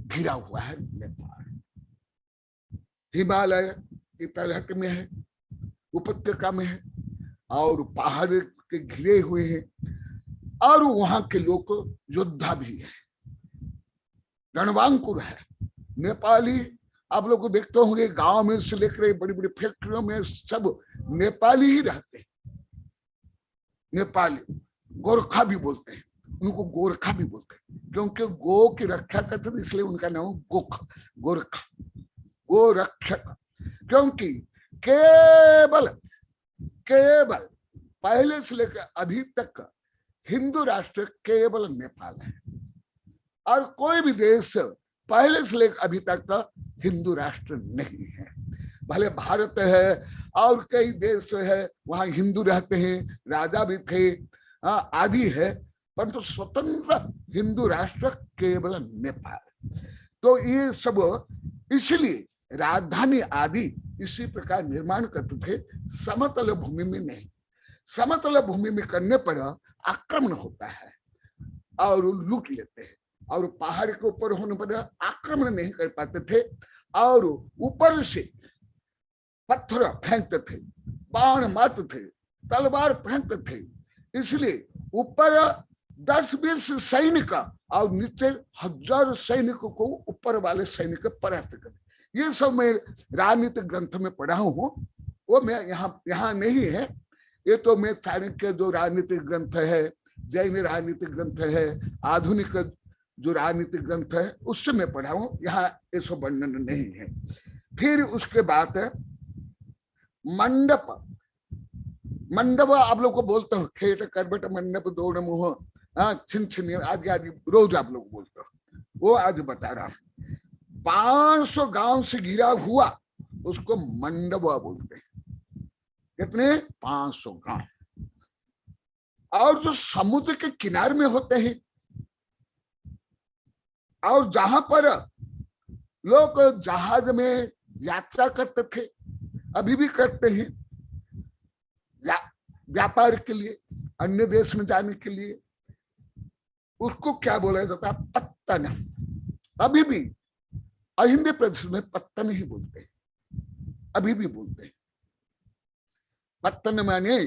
घिरा हुआ है नेपाल। हिमालय की तलहट में है, उपत्यका में है और पहाड़ के घिरे हुए हैं, और वहां के लोग योद्धा भी है, रणवांकुर है। नेपाली आप लोग को देखते होंगे, गांव में से लेकर बड़ी बड़ी फैक्ट्रियों में सब नेपाली ही रहते हैं। नेपाली गोरखा भी बोलते हैं, उनको गोरखा भी बोलते हैं, क्योंकि गो की रक्षा करते थे इसलिए उनका नाम गोरखा, गोरक्षक। क्योंकि केवल पहले से लेकर अभी तक हिंदू राष्ट्र केवल नेपाल है, और कोई भी देश पहले से लेकर अभी तक हिंदू राष्ट्र नहीं है। भले भारत है और कई देश है वहां हिंदू रहते हैं, राजा भी थे आदि है, परंतु तो स्वतंत्र हिंदू राष्ट्र केवल नेपाल। तो ये सब इसलिए राजधानी आदि इसी प्रकार निर्माण करते थे, समतल भूमि में नहीं। समतल भूमि में करने पर आक्रमण होता है और लूट लेते हैं, और पहाड़ के ऊपर होने पर आक्रमण नहीं कर पाते थे, और ऊपर से पत्थर फेंकते थे, बाण मारते थे, तलवार फेंकते थे, इसलिए ऊपर 10-20 सैनिक और नीचे 1000 सैनिकों को ऊपर वाले सैनिक परास्त कर। ये सब मैं राजनीतिक ग्रंथ में पढ़ा हूं, वो मैं यहाँ नहीं है। ये तो मैं चाणक्य जो राजनीतिक ग्रंथ है, जैन राजनीतिक ग्रंथ है, आधुनिक जो राजनीतिक ग्रंथ है उससे मैं पढ़ा हूं, यहाँ ये सब वर्णन नहीं है। फिर उसके बाद मंडप, मंडप आप लोग को बोलते हो, खेत करबट मंडप दोड़ मुह, छिन छिन आदि आदि रोज आप लोग बोलते हो, वो आज बता रहा हूं। 500 गांव से घिरा हुआ उसको मंडवा बोलते हैं। कितने? 500 गांव। और जो समुद्र के किनारे में होते हैं और जहां पर लोग जहाज में यात्रा करते थे, अभी भी करते हैं, व्यापार के लिए, अन्य देश में जाने के लिए, उसको क्या बोला जाता है? पत्तन। अभी भी अहिंद प्रदेश में पत्तन ही बोलते हैं, अभी भी बोलते हैं। पत्तन माने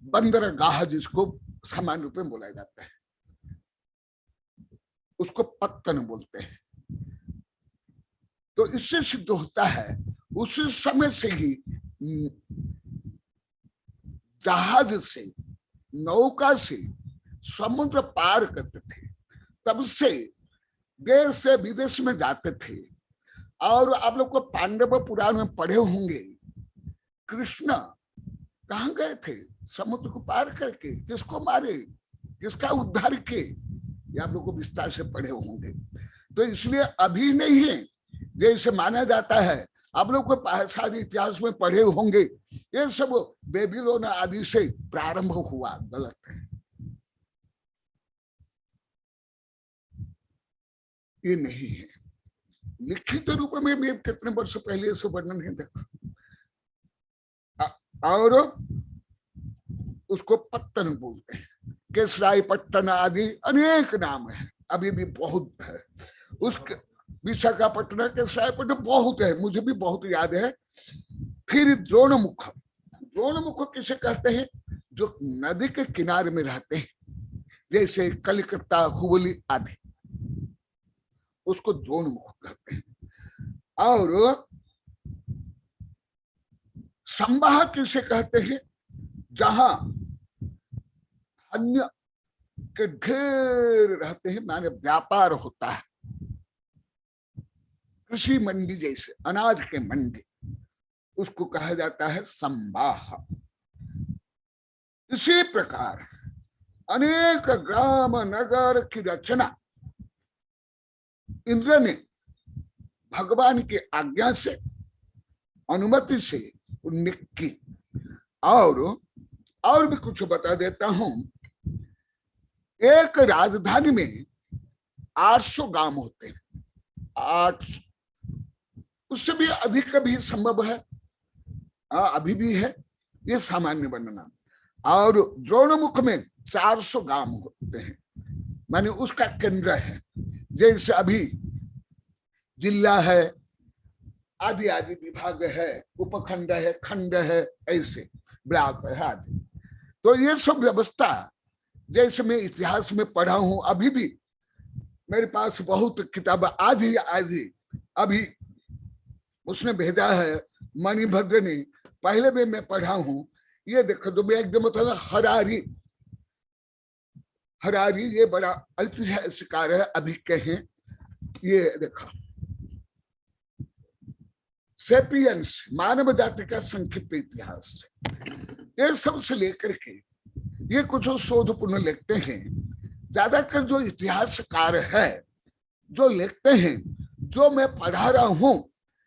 बंदरगाह, जिसको सामान्य रूप में बोला जाता है, उसको पत्तन बोलते हैं। तो इससे सिद्ध होता है उस समय से ही जहाज से, नौका से समुद्र पार करते थे, तब से देश से विदेश में जाते थे। और आप लोग को पांडव पुराण में पढ़े होंगे, कृष्ण कहाँ गए थे? समुद्र को पार करके किसको मारे, किसका उद्धार किए, ये आप लोग को विस्तार से पढ़े होंगे। तो इसलिए अभी नहीं है जैसे माना जाता है, आप लोग को शायद इतिहास में पढ़े होंगे, ये सब बेबीलोन आदि से प्रारंभ हुआ। गलत है, ये नहीं है। लिखित रूप में भी कितने वर्ष पहले से वर्णन है देखो। और उसको पत्तन बोलते हैं। केसराय पट्टन आदि अनेक नाम है, अभी भी बहुत है। उसके विशाखापट्टनम के सरायपट्टनम बहुत है, मुझे भी बहुत याद है। फिर द्रोणमुख, द्रोणमुख किसे कहते हैं? जो नदी के किनारे में रहते हैं, जैसे कलकत्ता, हुबली आदि, उसको द्रोणमुख कहते हैं। और संवाह किसे कहते हैं? जहां अन्य के ढेर रहते हैं, माने व्यापार होता है, कृषि मंडी जैसे अनाज के मंडी, उसको कहा जाता है संवाह। इसी प्रकार अनेक ग्राम नगर की रचना इंद्र ने भगवान की आज्ञा से, अनुमति से उन्हें की। और भी कुछ बता देता हूं। एक राजधानी में 800 गांव होते हैं, 800, उससे भी अधिक भी संभव है, अभी भी है, ये सामान्य वर्णना। और द्रोणमुख में 400 गांव होते हैं, माने उसका केंद्र है। जैसे अभी जिला है, आदि आदि विभाग है, उपखंड है, खंड है, ऐसे ब्लॉक है आदि। तो ये सब व्यवस्था जैसे मैं इतिहास में पढ़ा हूं, अभी भी मेरे पास बहुत किताब आज ही अभी उसने भेजा है मणिभद्र ने, पहले भी मैं पढ़ा हूं। ये देखो तो मैं एकदम मतलब हरारी, ये बड़ा ऐतिहासिकार है, अभी कहें। ये देखो सेपियंस, मानव जाति का संक्षिप्त इतिहास, ये सब से लेकर के ये कुछ शोधपूर्ण लिखते हैं। ज्यादातर जो इतिहासकार है जो लिखते हैं, जो मैं पढ़ा रहा हूं,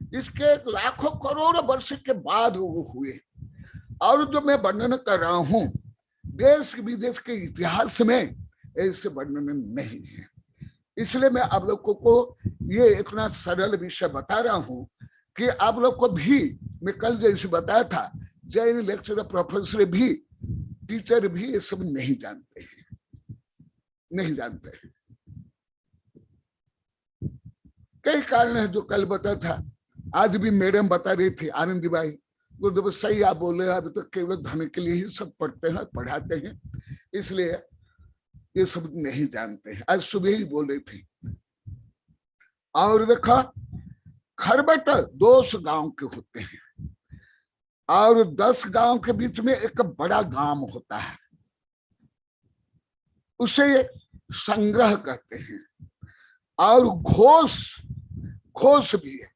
इसके लाखों करोड़ वर्ष के बाद वो हुए। और जो मैं वर्णन कर रहा हूं, देश विदेश के इतिहास में ऐसे वर्णन नहीं है। इसलिए मैं आप लोगों को ये इतना सरल विषय बता रहा हूं कि आप लोग को भी, मैं कल जैसे बताया था, जैन लेक्चरर, प्रोफेसर भी, टीचर भी ये सब नहीं जानते हैं, नहीं जानते हैं। कई कारण है जो कल बता था, आज भी मैडम बता रही थी, आनंदी भाई, गुरुदेव सही आप बोले, अभी तो केवल धन के लिए ही सब पढ़ते हैं, पढ़ाते हैं। इसलिए ये सब नहीं जानते हैं। आज सुबह ही बोल रही थी। और देखो खरबट 200 गांव के होते हैं और 10 गांव के बीच में एक बड़ा गांव होता है, उसे संग्रह कहते हैं। और घोष, घोष भी है।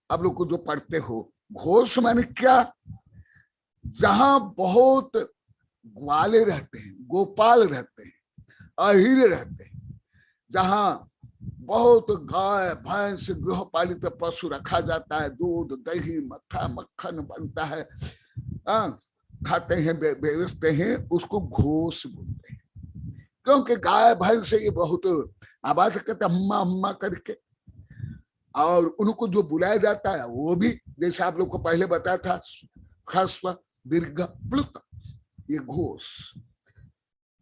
आप लोग को जो पढ़ते हो, घोष माने क्या? जहां बहुत ग्वाले रहते हैं, गोपाल रहते हैं, अहिर रहते हैं, जहां बहुत गाय भैंस गृहपालित पशु रखा जाता है, दूध दही मट्ठा मक्खन बनता है, खाते हैं बेचते हैं, उसको घोष बोलते हैं। क्योंकि गाय भैंस से ये बहुत आवाज करते हम्मा हम्मा करके, और उनको जो बुलाया जाता है वो भी जैसे आप लोग को पहले बताया था, ह्रस्व दीर्घ प्लुत, ये घोष,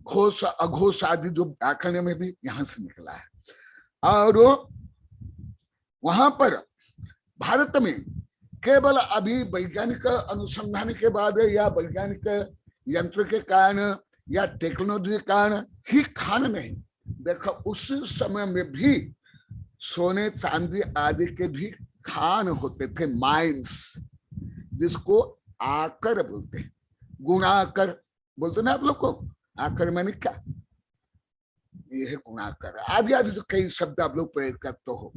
घोष अघोष आदि जो व्याकरण में भी यहां से निकला है। और वहां पर भारत में केवल अभी वैज्ञानिक अनुसंधान के बाद या वैज्ञानिक यंत्र के कारण या टेक्नोलॉजी के कारण ही खान नहीं, देखो उस समय में भी सोने चांदी आदि के भी खान होते थे, माइंस, जिसको आकर बोलते हैं, गुणाकर बोलते ना आप लोग को। आकर मैंने क्या, ये है गुणाकर आदि आदि जो कई शब्द आप लोग प्रयोग करते हो,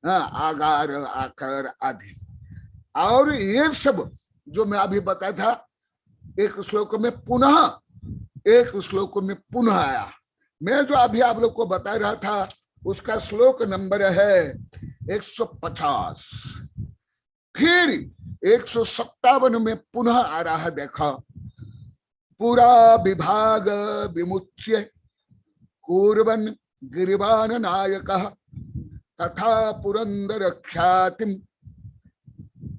आगार आकर आदि। और ये सब जो मैं अभी बताया था, एक श्लोक में पुनः, एक श्लोक में पुनः आया। मैं जो अभी आप लोग को बता रहा था उसका श्लोक नंबर है 150, फिर 157 में पुनः आ रहा है। देखा, पूरा विभाग विमुच्य कुर्वन् गिरिवान नायकः तथा पुरंदर ख्यातिम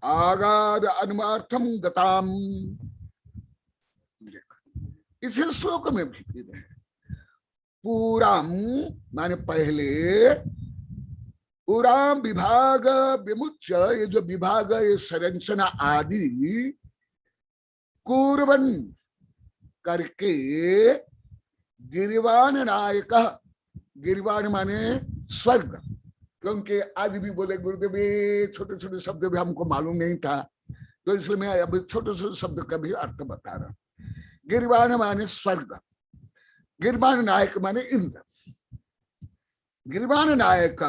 आगाद अनुमार्थम गताम। इसी श्लोक में भी है पूरा माने पहले, पूरा विभाग विमुच्य, ये जो विभाग ये संरचना आदि कुर्वन् करके गिरिवान नायक, गिरिवान माने स्वर्ग, क्योंकि आज भी बोले गुरुदेव ये छोटे छोटे शब्द भी हमको मालूम नहीं था, तो इसलिए मैं अभी छोटे छोटे शब्द का भी अर्थ बता रहा हूं। गिरिवान माने स्वर्ग, गिरिवान नायक माने इंद्र। गिरिवान नायक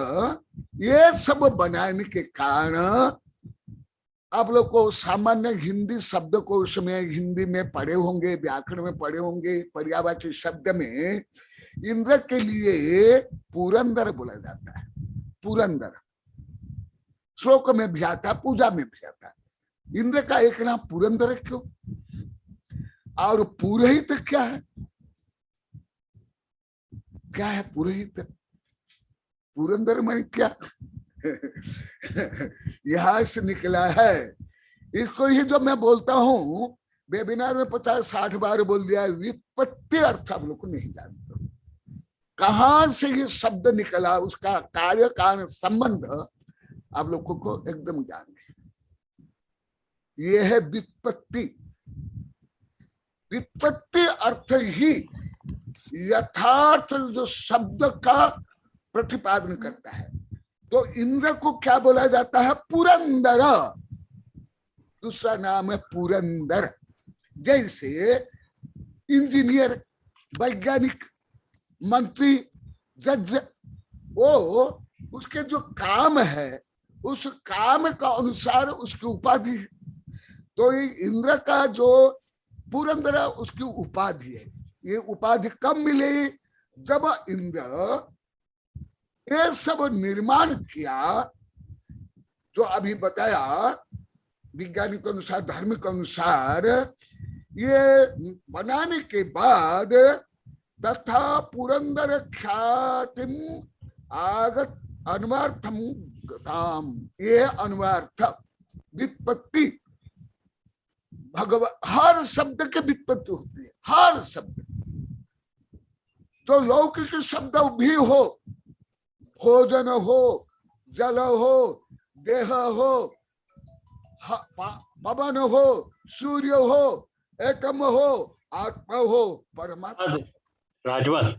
ये सब बनाने के कारण आप लोग को सामान्य हिंदी शब्द को उसमें हिंदी में पढ़े होंगे, व्याकरण में पढ़े होंगे, पर्यायवाची शब्द में इंद्र के लिए पुरंदर बोला जाता है। पुरंदर श्लोक में भी आता, पूजा में भी आता। इंद्र का एक नाम पुरंदर क्यों? और पुरोहित क्या है? क्या है पुरोहित? पुरंदर में क्या यहां से निकला है। इसको ही जो मैं बोलता हूं वेबिनार में 50-60 बार बोल दिया, व्युत्पत्ति अर्थ आप लोग को नहीं जानते, कहां से ये शब्द निकला, उसका कार्य कारण संबंध आप लोगों को एकदम ज्ञान है। ये है व्युत्पत्ति। व्युत्पत्ति अर्थ ही यथार्थ जो शब्द का प्रतिपादन करता है। तो इंद्र को क्या बोला जाता है? पुरंदर, दूसरा नाम है पुरंदर। जैसे इंजीनियर, वैज्ञानिक, मंत्री, जज, वो उसके जो काम है उस काम का अनुसार उसकी उपाधि है। तो ये इंद्र का जो पुरंदर उसकी उपाधि है। ये उपाधि कब मिली? जब इंद्र ये सब निर्माण किया, जो अभी बताया विज्ञानिक अनुसार, धर्म के अनुसार, ये बनाने के बाद तथा पुरंदर ख्यातिम आगत अनुमार्थम गताम, ये अनुमार्थ व्युत्पत्ति, भगवान हर शब्द के व्युत्पत्ति होती है, हर शब्द। तो लौकिक शब्द भी हो, भोजन हो, जल हो, देह हो, पवन हो, सूर्य हो, एटम हो, आत्मा हो परमात्मा राजवन।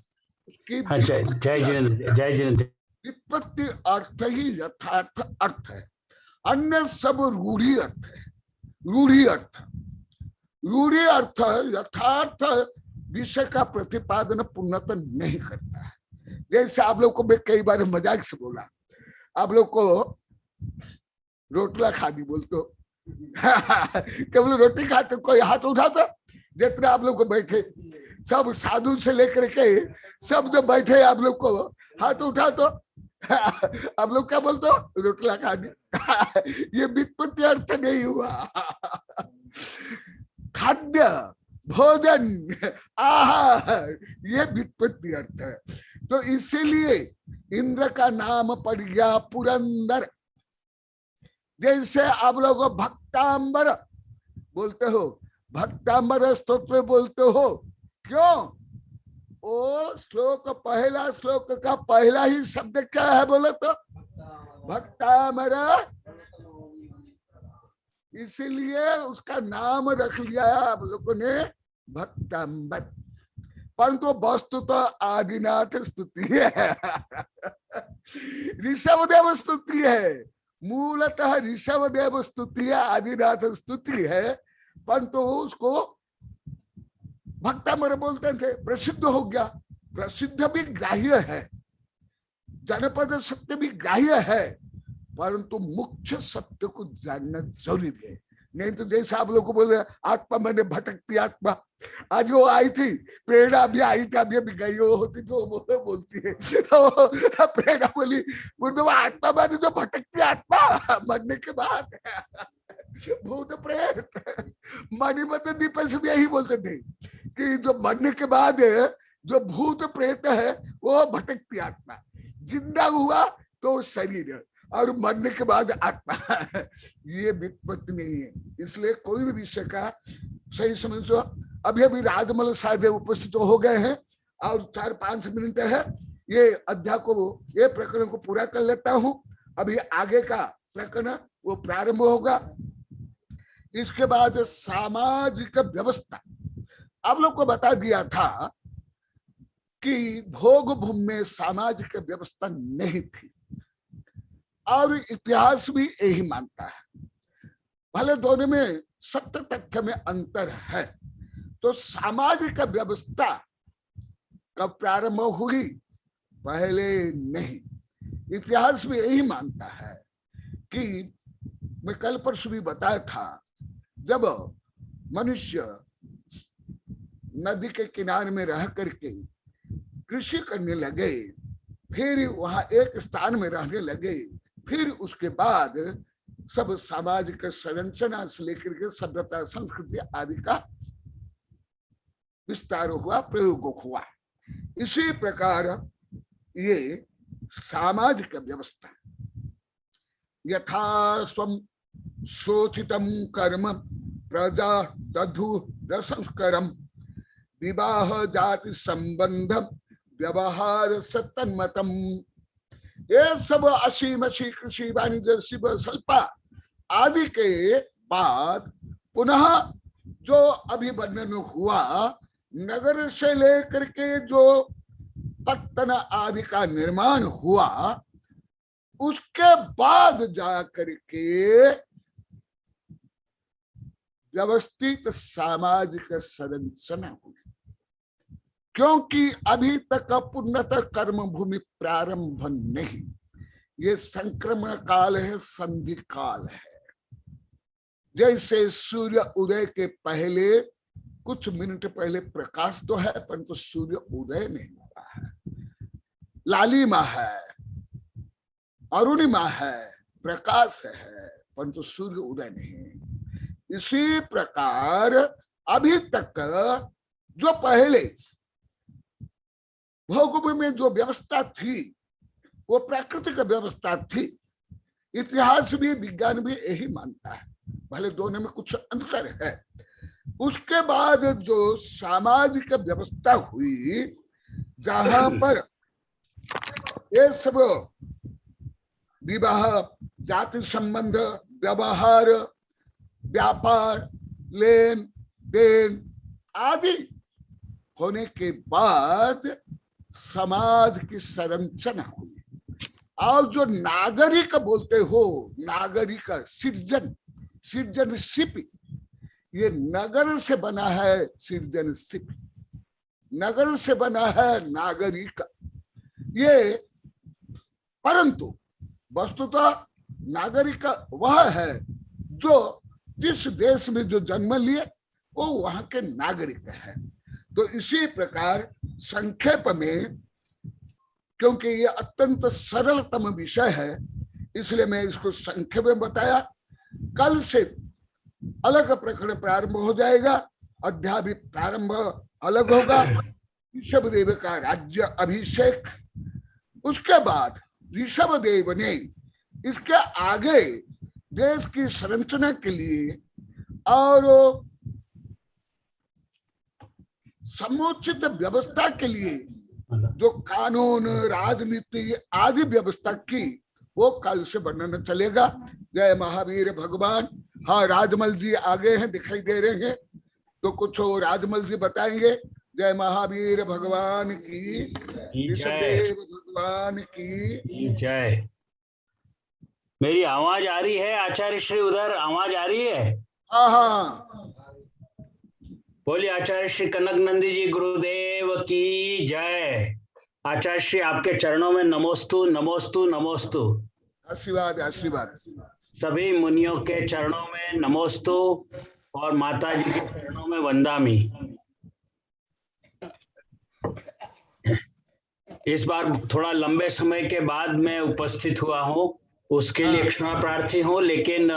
की हाँ, जय जिनेंद्र, जय जिनेंद्र। व्युत्पत्ति अर्थ ही यथार्थ अर्थ है, अन्य सब रूढ़ी अर्थ है। रूढ़ी अर्थ, रूढ़ी अर्थ यथार्थ विषय का प्रतिपादन पूर्णतः नहीं करता है। जैसे आप लोग को मैं कई बार मजाक से बोला, आप लोग को रोटला खा दी बोलते हो केवल रोटी खाते, कोई हाथ उठाता? जितने आप लोग को बैठे सब साधु से लेकर के सब जब बैठे आप लोग को हाथ उठा तो आप लोग क्या बोलते हो? रोटला खा दी ये व्युत्पत्ति अर्थ नहीं हुआ। खाद्य, भोजन, आहार, ये व्युत्पत्ति अर्थ है। तो इसीलिए इंद्र का नाम पड़ गया पुरंदर। जैसे आप लोग भक्तांबर बोलते हो, भक्तांबर स्तोत्र बोलते हो, क्यों? ओ श्लोक, पहला श्लोक का पहला ही शब्द क्या है बोले तो? भक्तांबर। इसीलिए उसका नाम रख लिया आप लोगों ने भक्तांबर, परंतु वस्तु तो आदिनाथ स्तुति है ऋषभदेव स्तुति है, मूलतः ऋषभदेव स्तुति है, आदिनाथ स्तुति है, परंतु उसको भक्तांबर बोलते थे। प्रसिद्ध हो गया, प्रसिद्ध भी ग्राह्य है, जनपद सत्य भी ग्राह्य है, परंतु मुख्य सत्य को जानना जरूरी है। नहीं तो जैसे आप लोग को बोले आत्मा मैंने भटकती आत्मा, आज वो आई थी प्रेरणा भी आई थी, अभी अभी गई हो होती तो बोलती है प्रेरणा बोली आत्मा मैंने जो भटकती आत्मा मरने के बाद भूत प्रेत। मणिमत दीपेश भी यही बोलते थे कि जो मरने के बाद जो भूत प्रेत है वो भटकती आत्मा, जिंदा हुआ तो शरीर और मरने के बाद आत्मा ये व्युत्पत्ति नहीं है। इसलिए कोई भी विषय का सही समझो। अभी अभी राजमल साहब उपस्थित हो गए हैं और 4-5 मिनट है, ये अध्याय को, ये प्रकरण को पूरा कर लेता हूं। अभी आगे का प्रकरण वो प्रारंभ होगा। इसके बाद सामाजिक व्यवस्था आप लोग को बता दिया था कि भोग भूमि में सामाजिक व्यवस्था नहीं थी और इतिहास भी यही मानता है। भले दोनों में सत्य तथ्य में अंतर है। तो सामाजिक व्यवस्था कब प्रारंभ हुई? पहले नहीं। इतिहास भी यही मानता है कि मैं कल परसों भी बताया था, जब मनुष्य नदी के किनारे में रह करके कृषि करने लगे, फिर वहां एक स्थान में रहने लगे, फिर उसके बाद सब सामाजिक संरचना से लेकर के सभ्यता संस्कृति आदि का विस्तार हुआ, प्रयोग हुआ। इसी प्रकार ये सामाजिक व्यवस्था यथा स्वम शोचितम कर्म प्रजा दधु संस्करम विवाह जाति संबंध व्यवहार सतन्मतम, ये सब असीम कृषि वाणिज्य शिव स्वल्पा आदि के बाद पुनः जो अभी वर्णन हुआ, नगर से लेकर के जो पत्तन आदि का निर्माण हुआ, उसके बाद जाकर के व्यवस्थित सामाजिक संरचना हुई। क्योंकि अभी तक पूर्णतः कर्म भूमि प्रारंभ नहीं, ये संक्रमण काल है, संधि काल है। जैसे सूर्य उदय के पहले कुछ मिनट पहले प्रकाश तो है, परंतु सूर्य उदय नहीं हुआ है। लालिमा है, अरुणिमा है, प्रकाश है, परंतु सूर्य उदय नहीं। इसी प्रकार अभी तक जो पहले भौगोलिक में जो व्यवस्था थी वो प्राकृतिक व्यवस्था थी। इतिहास भी विज्ञान भी यही मानता है, भले दोनों में कुछ अंतर है। उसके बाद जो सामाजिक व्यवस्था हुई, जहां पर ये सब विवाह, जाति संबंध, व्यवहार, व्यापार, लेन देन, आदि होने के बाद समाज की संरचना हुई। और जो नागरिक बोलते हो, नागरिक सृजनशिप, ये नगर से बना है। सृजनशिप नगर से बना है नागरिक ये। परंतु वस्तुतः नागरिक वह है जो जिस देश में जो जन्म लिए वो वहां के नागरिक है। तो इसी प्रकार संक्षेप में, क्योंकि ये अत्यंत सरलतम विषय है इसलिए मैं इसको संक्षेप में बताया। कल से अलग प्रकरण प्रारंभ हो जाएगा, अध्याय भी प्रारंभ अलग होगा। ऋषभदेव का राज्य अभिषेक, उसके बाद ऋषभदेव ने इसके आगे देश की संरचना के लिए और समुचित व्यवस्था के लिए जो कानून, राजनीति आदि व्यवस्था की, वो कल से वर्णन चलेगा। जय महावीर भगवान। हाँ, राजमल जी आगे हैं, दिखाई दे रहे हैं, तो कुछ राजमल जी बताएंगे। जय महावीर भगवान की, ऋषभदेव भगवान की जय। मेरी आवाज आ रही है आचार्य श्री? उधर आवाज आ रही है? हाँ हाँ, बोलिए आचार्य श्री कनक नंदी जी गुरुदेव की जय। आचार्य श्री आपके चरणों में नमोस्तु नमोस्तु नमोस्तु। आशीर्वाद आशीर्वाद। सभी मुनियों के चरणों में नमोस्तु और माता जी के चरणों में वंदामी। इस बार थोड़ा लंबे समय के बाद मैं उपस्थित हुआ हूँ, उसके लिए क्षमा प्रार्थी हूँ, लेकिन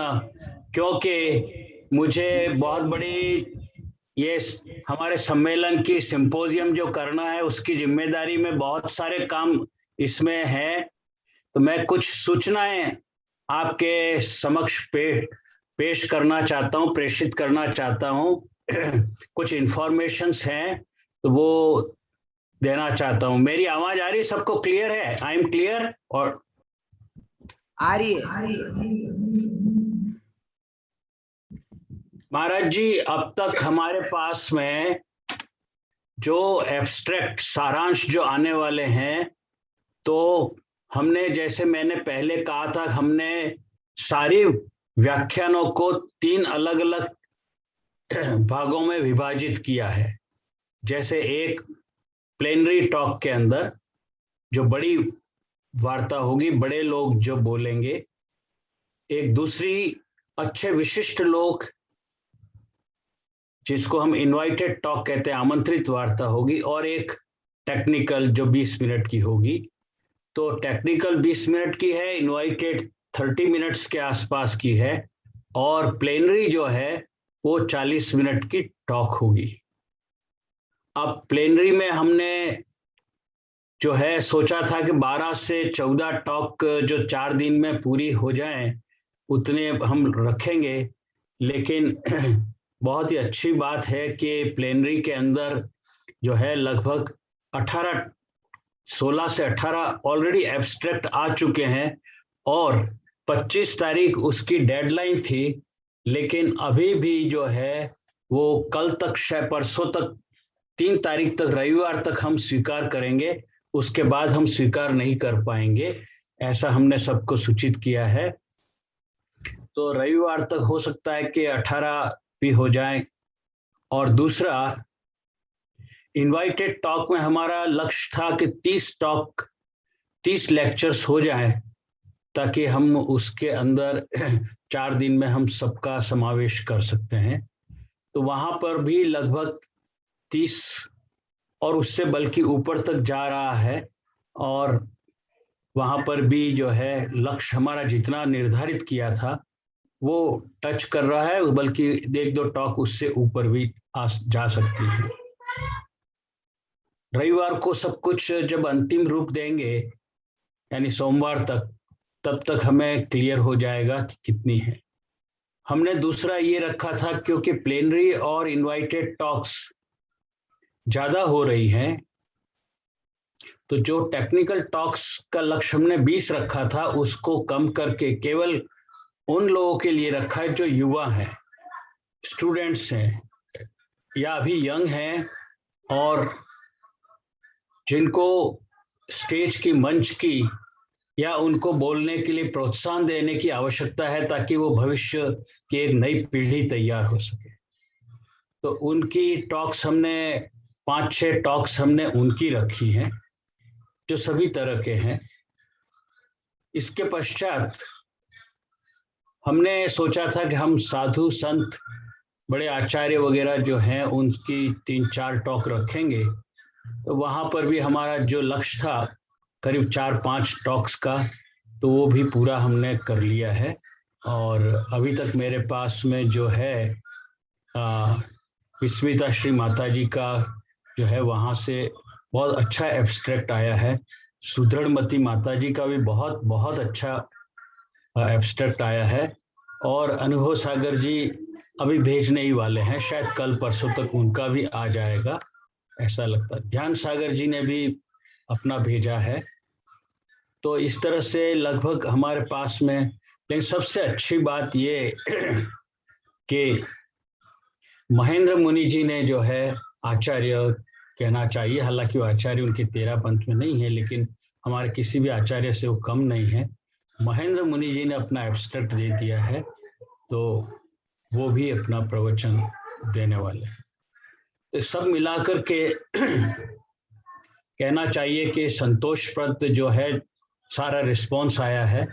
क्योंकि मुझे बहुत बड़ी ये हमारे सम्मेलन की सिंपोजियम जो करना है उसकी जिम्मेदारी में बहुत सारे काम इसमें है, तो मैं कुछ सूचनाएं आपके समक्ष पेश करना चाहता हूं, प्रेषित करना चाहता हूं। कुछ इंफॉर्मेशंस हैं तो वो देना चाहता हूं। मेरी आवाज आ रही है? सबको क्लियर है? I am clear? और आ रही है। महाराज जी, अब तक हमारे पास में जो एब्स्ट्रैक्ट सारांश जो आने वाले हैं, तो हमने, जैसे मैंने पहले कहा था, हमने सारी व्याख्यानों को 3 अलग अलग भागों में विभाजित किया है। जैसे एक प्लेनरी टॉक के अंदर जो बड़ी वार्ता होगी, बड़े लोग जो बोलेंगे, एक दूसरी अच्छे विशिष्ट लोग जिसको हम इनवाइटेड टॉक कहते हैं, आमंत्रित वार्ता होगी, और एक टेक्निकल जो 20 मिनट की होगी। तो टेक्निकल 20 मिनट की है, इनवाइटेड 30 मिनट्स के आसपास की है, और प्लेनरी जो है वो 40 मिनट की टॉक होगी। अब प्लेनरी में हमने जो है सोचा था कि 12 से 14 टॉक जो 4 दिन में पूरी हो जाएं, उतने हम रखेंगे। लेकिन बहुत ही अच्छी बात है कि प्लेनरी के अंदर जो है लगभग 16 से 18 ऑलरेडी एब्स्ट्रैक्ट आ चुके हैं, और 25 तारीख उसकी डेडलाइन थी, लेकिन अभी भी जो है वो कल तक, शायद परसों तक, 3 तारीख तक, रविवार तक हम स्वीकार करेंगे, उसके बाद हम स्वीकार नहीं कर पाएंगे, ऐसा हमने सबको सूचित किया है। तो रविवार तक हो सकता है कि 18 भी हो जाए। और दूसरा, इनवाइटेड टॉक में हमारा लक्ष्य था कि 30 लेक्चर्स हो जाएं, ताकि हम उसके अंदर 4 दिन में हम सबका समावेश कर सकते हैं। तो वहां पर भी लगभग 30 और उससे बल्कि ऊपर तक जा रहा है, और वहां पर भी जो है लक्ष्य हमारा जितना निर्धारित किया था वो टच कर रहा है, बल्कि 1-2 टॉक उससे ऊपर भी जा सकती है। रविवार को सब कुछ जब अंतिम रूप देंगे, यानी सोमवार तक, तब तक हमें क्लियर हो जाएगा कि कितनी है। हमने दूसरा ये रखा था, क्योंकि प्लेनरी और इनवाइटेड टॉक्स ज्यादा हो रही हैं, तो जो टेक्निकल टॉक्स का लक्ष्य हमने 20 रखा था, उसको कम करके केवल उन लोगों के लिए रखा है जो युवा हैं, स्टूडेंट्स हैं, या अभी यंग हैं और जिनको स्टेज की, मंच की या उनको बोलने के लिए प्रोत्साहन देने की आवश्यकता है ताकि वो भविष्य की एक नई पीढ़ी तैयार हो सके। तो उनकी टॉक्स हमने 5-6 टॉक्स हमने उनकी रखी हैं जो सभी तरह के हैं। इसके पश्चात हमने सोचा था कि हम साधु संत, बड़े आचार्य वगैरह जो हैं उनकी 3-4 टॉक रखेंगे। तो वहां पर भी हमारा जो लक्ष्य था करीब 4-5 टॉक्स का, तो वो भी पूरा हमने कर लिया है। और अभी तक मेरे पास में जो है विस्मिता श्री माता जी का जो है वहाँ से बहुत अच्छा एब्स्ट्रैक्ट आया है। सुदृढ़मती माता जी का भी बहुत बहुत अच्छा एब्स्ट्रैक्ट आया है। और अनुभव सागर जी अभी भेजने ही वाले हैं, शायद कल परसों तक उनका भी आ जाएगा ऐसा लगता है। ध्यान सागर जी ने भी अपना भेजा है। तो इस तरह से लगभग हमारे पास में, लेकिन सबसे अच्छी बात ये कि महेंद्र मुनि जी ने जो है, आचार्य कहना चाहिए, हालांकि वो आचार्य उनके 13 पंथ में नहीं है, लेकिन हमारे किसी भी आचार्य से वो कम नहीं है। महेंद्र मुनि जी ने अपना एब्स्ट्रैक्ट दे दिया है, तो वो भी अपना प्रवचन देने वाले हैं। तो सब मिलाकर के कहना चाहिए कि संतोषप्रद जो है सारा रिस्पॉन्स आया है,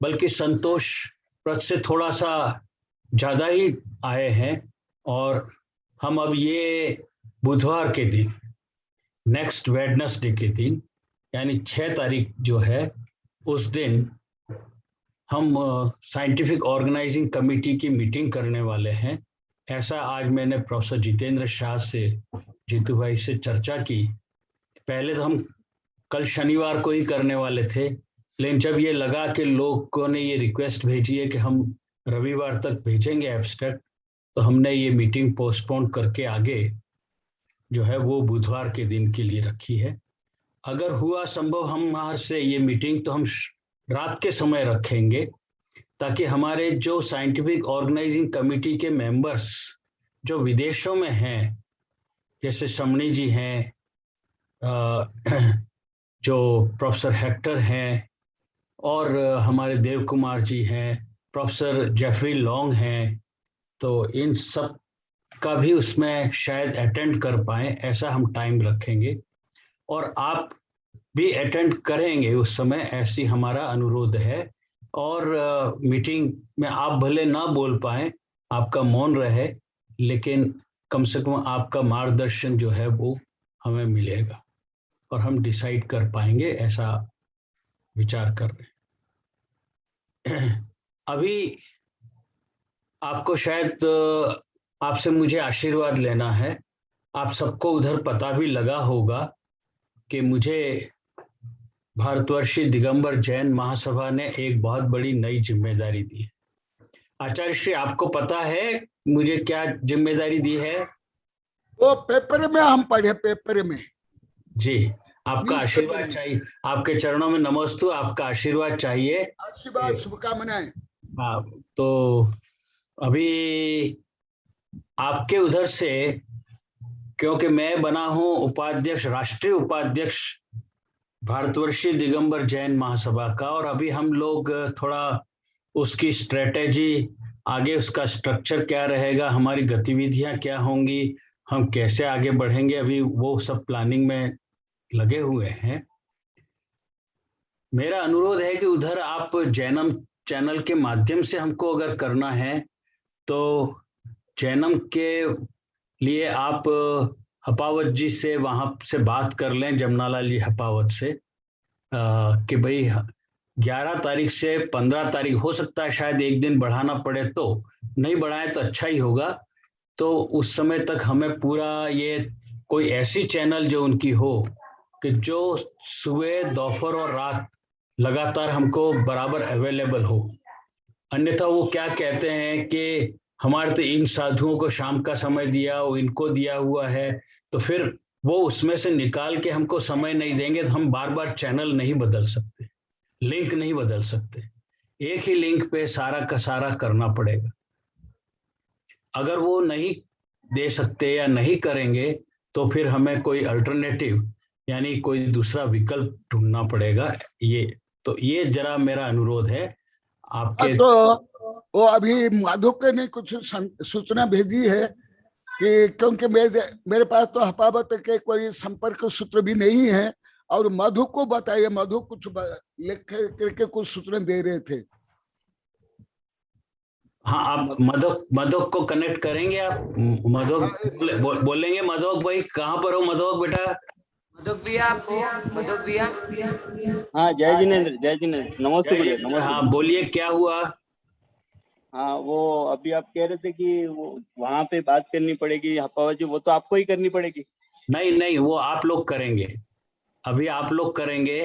बल्कि संतोषप्रद से थोड़ा सा ज़्यादा ही आए हैं। और हम अब ये बुधवार के दिन, नेक्स्ट वेडनेसडे के दिन, यानी 6 तारीख जो है, उस दिन हम साइंटिफिक ऑर्गेनाइजिंग कमेटी की मीटिंग करने वाले हैं। ऐसा आज मैंने प्रोफेसर जितेंद्र शाह से, जीतू भाई से चर्चा की। पहले तो हम कल शनिवार को ही करने वाले थे, लेकिन जब ये लगा कि लोगों ने ये रिक्वेस्ट भेजी है कि हम रविवार तक भेजेंगे एब्स्ट्रैक्ट, तो हमने ये मीटिंग पोस्टपोन करके आगे जो है वो बुधवार के दिन के लिए रखी है। अगर हुआ संभव हमारे से ये मीटिंग, तो हम रात के समय रखेंगे, ताकि हमारे जो साइंटिफिक ऑर्गेनाइजिंग कमेटी के मेंबर्स जो विदेशों में हैं, जैसे शमणी जी हैं, जो प्रोफेसर हेक्टर हैं, और हमारे देव कुमार जी हैं, प्रोफेसर जेफरी लॉन्ग हैं, तो इन सब का भी उसमें शायद अटेंड कर पाएं, ऐसा हम टाइम रखेंगे। और आप भी अटेंड करेंगे उस समय, ऐसी हमारा अनुरोध है। और मीटिंग में आप भले ना बोल पाएं, आपका मौन रहे, लेकिन कम से कम आपका मार्गदर्शन जो है वो हमें मिलेगा और हम डिसाइड कर पाएंगे, ऐसा विचार कर रहे हैं। अभी आपको शायद आपसे मुझे आशीर्वाद लेना है। आप सबको उधर पता भी लगा होगा कि मुझे भारतवर्षीय दिगंबर जैन महासभा ने एक बहुत बड़ी नई जिम्मेदारी दी है। आचार्य श्री, आपको पता है मुझे क्या जिम्मेदारी दी है? वो पेपर में हम पढ़े, पेपर में। जी, आपका आशीर्वाद चाहिए, आपके चरणों में नमस्तु, आपका आशीर्वाद चाहिए। आशीर्वाद, शुभकामनाएं। हाँ, तो अभी आपके उधर से, क्योंकि मैं बना हूं उपाध्यक्ष, राष्ट्रीय उपाध्यक्ष भारतवर्षीय दिगंबर जैन महासभा का, और अभी हम लोग थोड़ा उसकी स्ट्रेटेजी, आगे उसका स्ट्रक्चर क्या रहेगा, हमारी गतिविधियां क्या होंगी, हम कैसे आगे बढ़ेंगे, अभी वो सब प्लानिंग में लगे हुए हैं। मेरा अनुरोध है कि उधर आप जैनम चैनल के माध्यम से हमको अगर करना है, तो जैनम के लिए आप हपावत जी से वहां से बात कर लें, जमनालाल जी हपावत से, कि भाई 11 तारीख से 15 तारीख हो सकता है, शायद एक दिन बढ़ाना पड़े, तो नहीं बढ़ाए तो अच्छा ही होगा। तो उस समय तक हमें पूरा ये कोई ऐसी चैनल जो उनकी हो कि जो सुबह, दोपहर और रात लगातार हमको बराबर अवेलेबल हो। अन्यथा वो क्या कहते हैं कि हमारे तो इन साधुओं को शाम का समय दिया, वो इनको दिया हुआ है, तो फिर वो उसमें से निकाल के हमको समय नहीं देंगे, तो हम बार बार चैनल नहीं बदल सकते, लिंक नहीं बदल सकते। एक ही लिंक पे सारा का सारा करना पड़ेगा। अगर वो नहीं दे सकते या नहीं करेंगे तो फिर हमें कोई अल्टरनेटिव यानी कोई दूसरा विकल्प ढूंढना पड़ेगा। ये जरा मेरा अनुरोध है आपके। तो वो अभी माधुकर ने कुछ सूचना भेजी है कि क्योंकि मेरे पास तो हपावत के कोई संपर्क सूत्र भी नहीं है, और मधु को बताइए, मधु कुछ लिख करके कुछ सूचना दे रहे थे। हाँ, आप मधुक को कनेक्ट करेंगे आप? मधुक बोलेंगे, मधुक भाई कहाँ पर हो मधुक बेटा? मधुक भैया, मधुक भैया। हाँ जय जिनेंद्र, जय जिनेंद्र, नमस्ते भैया, नमस्ते। हाँ बोलिए, क्या हुआ? हाँ वो अभी आप कह रहे थे कि वो वहाँ पे बात करनी पड़ेगी हपावत जी, वो तो आपको ही करनी पड़ेगी। नहीं, वो आप लोग करेंगे, अभी आप लोग करेंगे,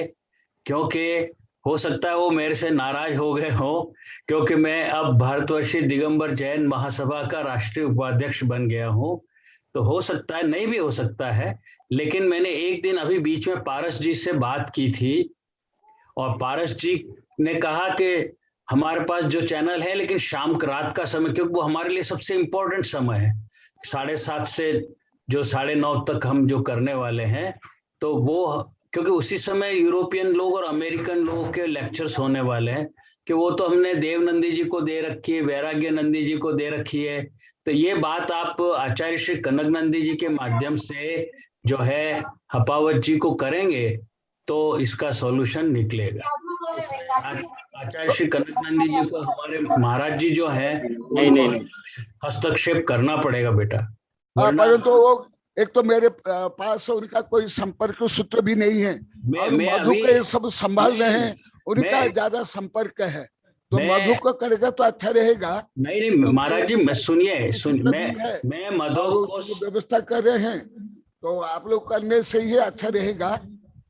क्योंकि हो सकता है वो मेरे से नाराज हो गए हो, क्योंकि मैं अब भारतवर्षीय दिगंबर जैन महासभा का राष्ट्रीय उपाध्यक्ष बन गया हूँ। तो हो सकता है, नहीं भी हो सकता है, लेकिन मैंने एक दिन अभी बीच में पारस जी से बात की थी, और पारस जी ने कहा कि हमारे पास जो चैनल है, लेकिन शाम रात का समय, क्योंकि वो हमारे लिए सबसे इम्पोर्टेंट समय है, 7:30 से जो 9:30 तक हम जो करने वाले हैं, तो वो क्योंकि उसी समय यूरोपियन लोग और अमेरिकन लोगों के लेक्चर्स होने वाले हैं, कि वो तो हमने देवनंदी जी को दे रखी है, वैराग्य नंदी जी को दे रखी है। तो ये बात आप आचार्य श्री कनक नंदी जी के माध्यम से जो है हपावत जी को करेंगे तो इसका सॉल्यूशन निकलेगा। आचार्य श्री कनक नंदी जी को हमारे महाराज जी जो है नहीं हस्तक्षेप करना पड़ेगा बेटा। परंतु वो एक तो मेरे पास उनका कोई संपर्क सूत्र भी नहीं है, और मधु के सब संभाल रहे हैं, उनका ज्यादा संपर्क है, तो मधु को करेगा तो अच्छा रहेगा। नहीं महाराज जी, मैं मैं मधु को व्यवस्था कर रहे हैं, तो आप लोग करने से ही अच्छा रहेगा।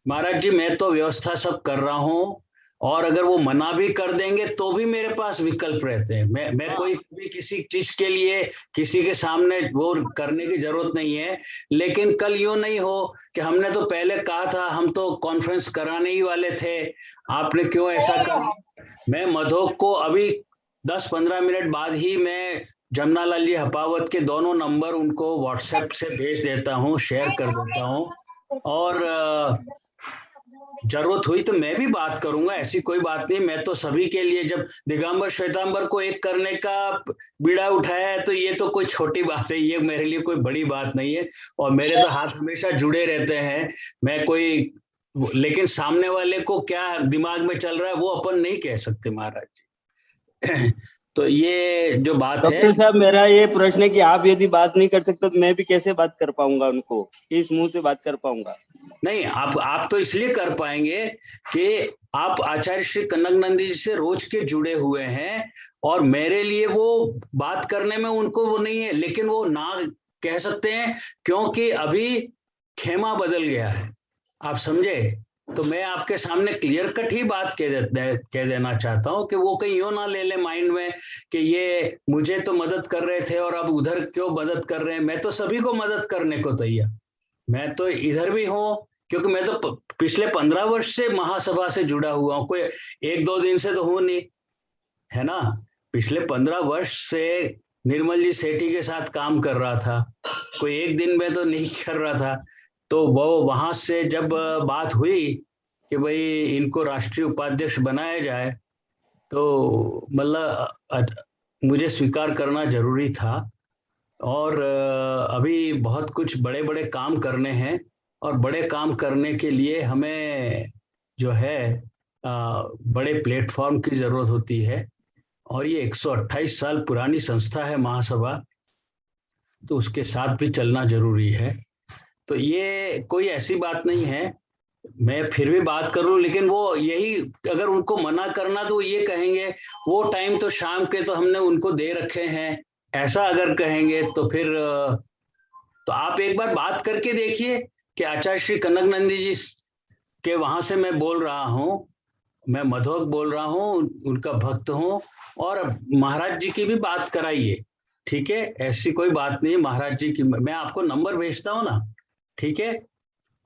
महाराज जी, मैं तो व्यवस्था सब कर रहा हूँ, और अगर वो मना भी कर देंगे तो भी मेरे पास विकल्प रहते हैं। मैं कोई भी किसी चीज के लिए किसी के सामने वो करने की जरूरत नहीं है। लेकिन कल यूं नहीं हो कि हमने तो पहले कहा था, हम तो कॉन्फ्रेंस कराने ही वाले थे, आपने क्यों ऐसा कर। मैं मधु को अभी 10-15 मिनट बाद ही मैं जमनालाल जी हपावत के दोनों नंबर उनको व्हाट्सएप से भेज देता हूँ, शेयर कर देता हूँ, और जरूरत हुई तो मैं भी बात करूंगा, ऐसी कोई बात नहीं। मैं तो सभी के लिए, जब दिगंबर श्वेतांबर को एक करने का बीड़ा उठाया है, तो ये तो कोई छोटी बात है, ये मेरे लिए कोई बड़ी बात नहीं है, और मेरे तो हाथ हमेशा जुड़े रहते हैं। मैं कोई, लेकिन सामने वाले को क्या दिमाग में चल रहा है वो अपन नहीं कह सकते महाराज जी। तो ये जो बात है डॉक्टर साहब, मेरा ये प्रश्न है कि आप यदि बात नहीं कर सकते तो मैं भी कैसे बात कर पाऊंगा उनको, किस मुंह से बात कर पाऊंगा? नहीं, आप तो इसलिए कर पाएंगे कि आप आचार्य श्री कनक नंदी जी से रोज के जुड़े हुए हैं, और मेरे लिए वो बात करने में उनको वो नहीं है, लेकिन वो ना कह सकते हैं, क्योंकि अभी खेमा बदल गया है, आप समझे। तो मैं आपके सामने क्लियर कट ही बात कह देना चाहता हूं कि वो कहीं यूं ना ले ले माइंड में कि ये मुझे तो मदद कर रहे थे और अब उधर क्यों मदद कर रहे हैं। मैं तो सभी को मदद करने को तैयार, मैं तो इधर भी हूँ, क्योंकि मैं तो पिछले 15 वर्ष से महासभा से जुड़ा हुआ हूँ, कोई 1-2 दिन से तो हूँ नहीं, है ना। पिछले 15 वर्ष से निर्मल जी सेठी के साथ काम कर रहा था, कोई एक दिन में तो नहीं कर रहा था। तो वो वहां से जब बात हुई कि भाई इनको राष्ट्रीय उपाध्यक्ष बनाया जाए, तो मतलब मुझे स्वीकार करना जरूरी था। और अभी बहुत कुछ बड़े बड़े काम करने हैं, और बड़े काम करने के लिए हमें जो है बड़े प्लेटफॉर्म की जरूरत होती है, और ये 128 साल पुरानी संस्था है महासभा, तो उसके साथ भी चलना जरूरी है। तो ये कोई ऐसी बात नहीं है, मैं फिर भी बात करूं, लेकिन वो यही अगर उनको मना करना तो ये कहेंगे वो टाइम तो शाम के तो हमने उनको दे रखे हैं, ऐसा अगर कहेंगे तो फिर तो आप एक बार बात करके देखिए कि आचार्य श्री कनक नंदी जी के वहां से मैं बोल रहा हूँ, मैं मधुक बोल रहा हूँ, उनका भक्त हूँ, और महाराज जी की भी बात कराइए, ठीक है, ऐसी कोई बात नहीं। महाराज जी की मैं आपको नंबर भेजता हूँ ना, ठीक है।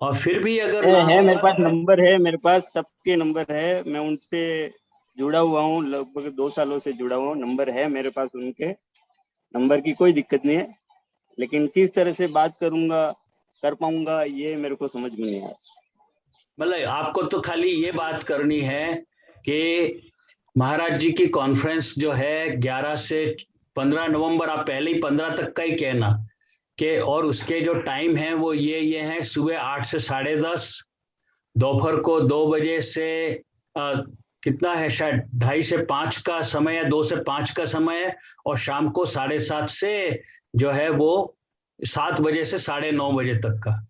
और फिर भी अगर है मेरे पास नंबर है, मेरे पास सबके नंबर है, मैं उनसे जुड़ा हुआ हूँ, लगभग 2 सालों से जुड़ा हुआ हूँ, नंबर है मेरे पास, उनके नंबर की कोई दिक्कत नहीं है। लेकिन किस तरह से बात कर पाऊंगा ये मेरे को समझ में नहीं आया। मतलब आपको तो खाली ये बात करनी है कि महाराज जी की कॉन्फ्रेंस जो है 11 से 15 नवंबर, आप पहले ही 15 तक का ही कहना कि, और उसके जो टाइम है वो ये है, सुबह 8 से 10:30, दोपहर को 2 बजे से कितना है, शायद 2:30 से 5 का समय है, 2 से 5 का समय है, और शाम को 7:30 से जो है वो 7 बजे से 9:30 बजे तक का,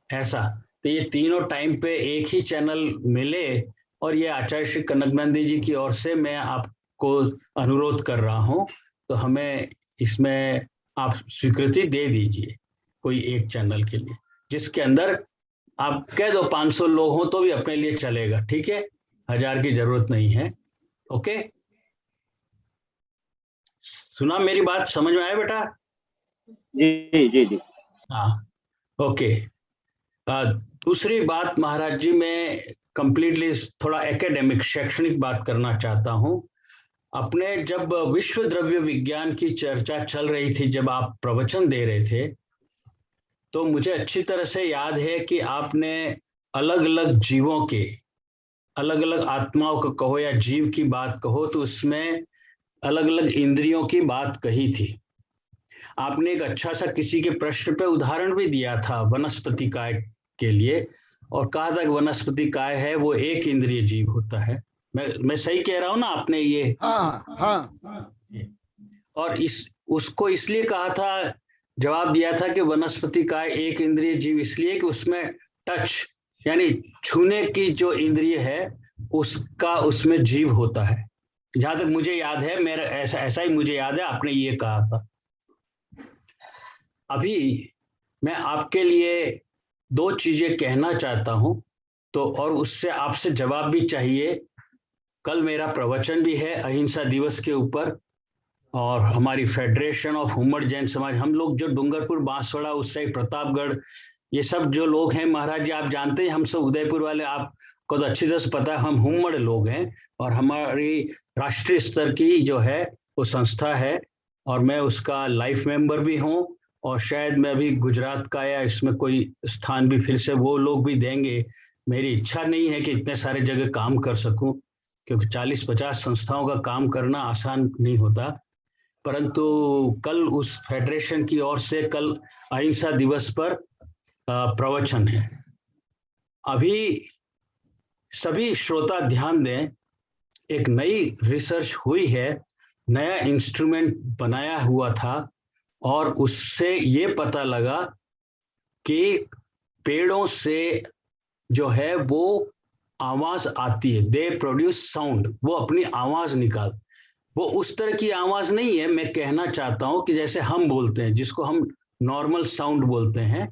ऐसा। तो ये तीनों टाइम पे एक ही चैनल मिले, और ये आचार्य श्री कनकनंदी जी की ओर से मैं आपको अनुरोध कर रहा हूं, तो हमें इसमें आप स्वीकृति दे दीजिए कोई एक चैनल के लिए, जिसके अंदर आप कह दो 500 लोग हो तो भी अपने लिए चलेगा, ठीक है, 1000 की जरूरत नहीं है। ओके, सुना मेरी बात, समझ में आया बेटा? जी जी जी। हाँ, ओके। दूसरी बात महाराज जी, मैं कंप्लीटली थोड़ा एकेडमिक शैक्षणिक बात करना चाहता हूं। अपने जब विश्व द्रव्य विज्ञान की चर्चा चल रही थी, जब आप प्रवचन दे रहे थे, तो मुझे अच्छी तरह से याद है कि आपने अलग अलग जीवों के, अलग अलग आत्माओं को कहो या जीव की बात कहो, तो उसमें अलग अलग इंद्रियों की बात कही थी। आपने एक अच्छा सा किसी के प्रश्न पे उदाहरण भी दिया था वनस्पति काय के लिए, और कहा था कि वनस्पति काय है वो एक इंद्रिय जीव होता है। मैं सही कह रहा हूं ना आपने ये? हाँ हाँ। और उसको इसलिए कहा था, जवाब दिया था कि वनस्पति काय एक इंद्रिय जीव इसलिए कि उसमें टच यानी छूने की जो इंद्रिय है उसका उसमें जीव होता है। जहां तक मुझे याद है, मेरा ऐसा ही मुझे याद है आपने ये कहा था। अभी मैं आपके लिए 2 चीजें कहना चाहता हूं, तो और उससे आपसे जवाब भी चाहिए। कल मेरा प्रवचन भी है अहिंसा दिवस के ऊपर, और हमारी फेडरेशन ऑफ हुम्मड़ जैन समाज, हम लोग जो डूंगरपुर, बांसवाड़ा, उस साइड प्रतापगढ़, ये सब जो लोग हैं महाराज जी, आप जानते हैं हम सब उदयपुर वाले, आपको तो अच्छी तरह से पता है हम हुम्मड़ लोग हैं, और हमारी राष्ट्रीय स्तर की जो है वो संस्था है, और मैं उसका लाइफ मेंबर भी हूँ, और शायद मैं भी गुजरात का या इसमें कोई स्थान भी फिर से वो लोग भी देंगे। मेरी इच्छा नहीं है कि इतने सारे जगह काम कर सकूं, क्योंकि 40-50 संस्थाओं का काम करना आसान नहीं होता, परंतु कल उस फेडरेशन की ओर से कल अहिंसा दिवस पर प्रवचन है। अभी सभी श्रोता ध्यान दें, एक नई रिसर्च हुई है, नया इंस्ट्रूमेंट बनाया हुआ था, और उससे ये पता लगा कि पेड़ों से जो है वो आवाज आती है, दे प्रोड्यूस साउंड, वो अपनी आवाज निकाल, वो उस तरह की आवाज नहीं है। मैं कहना चाहता हूं कि जैसे हम बोलते हैं, जिसको हम नॉर्मल साउंड बोलते हैं,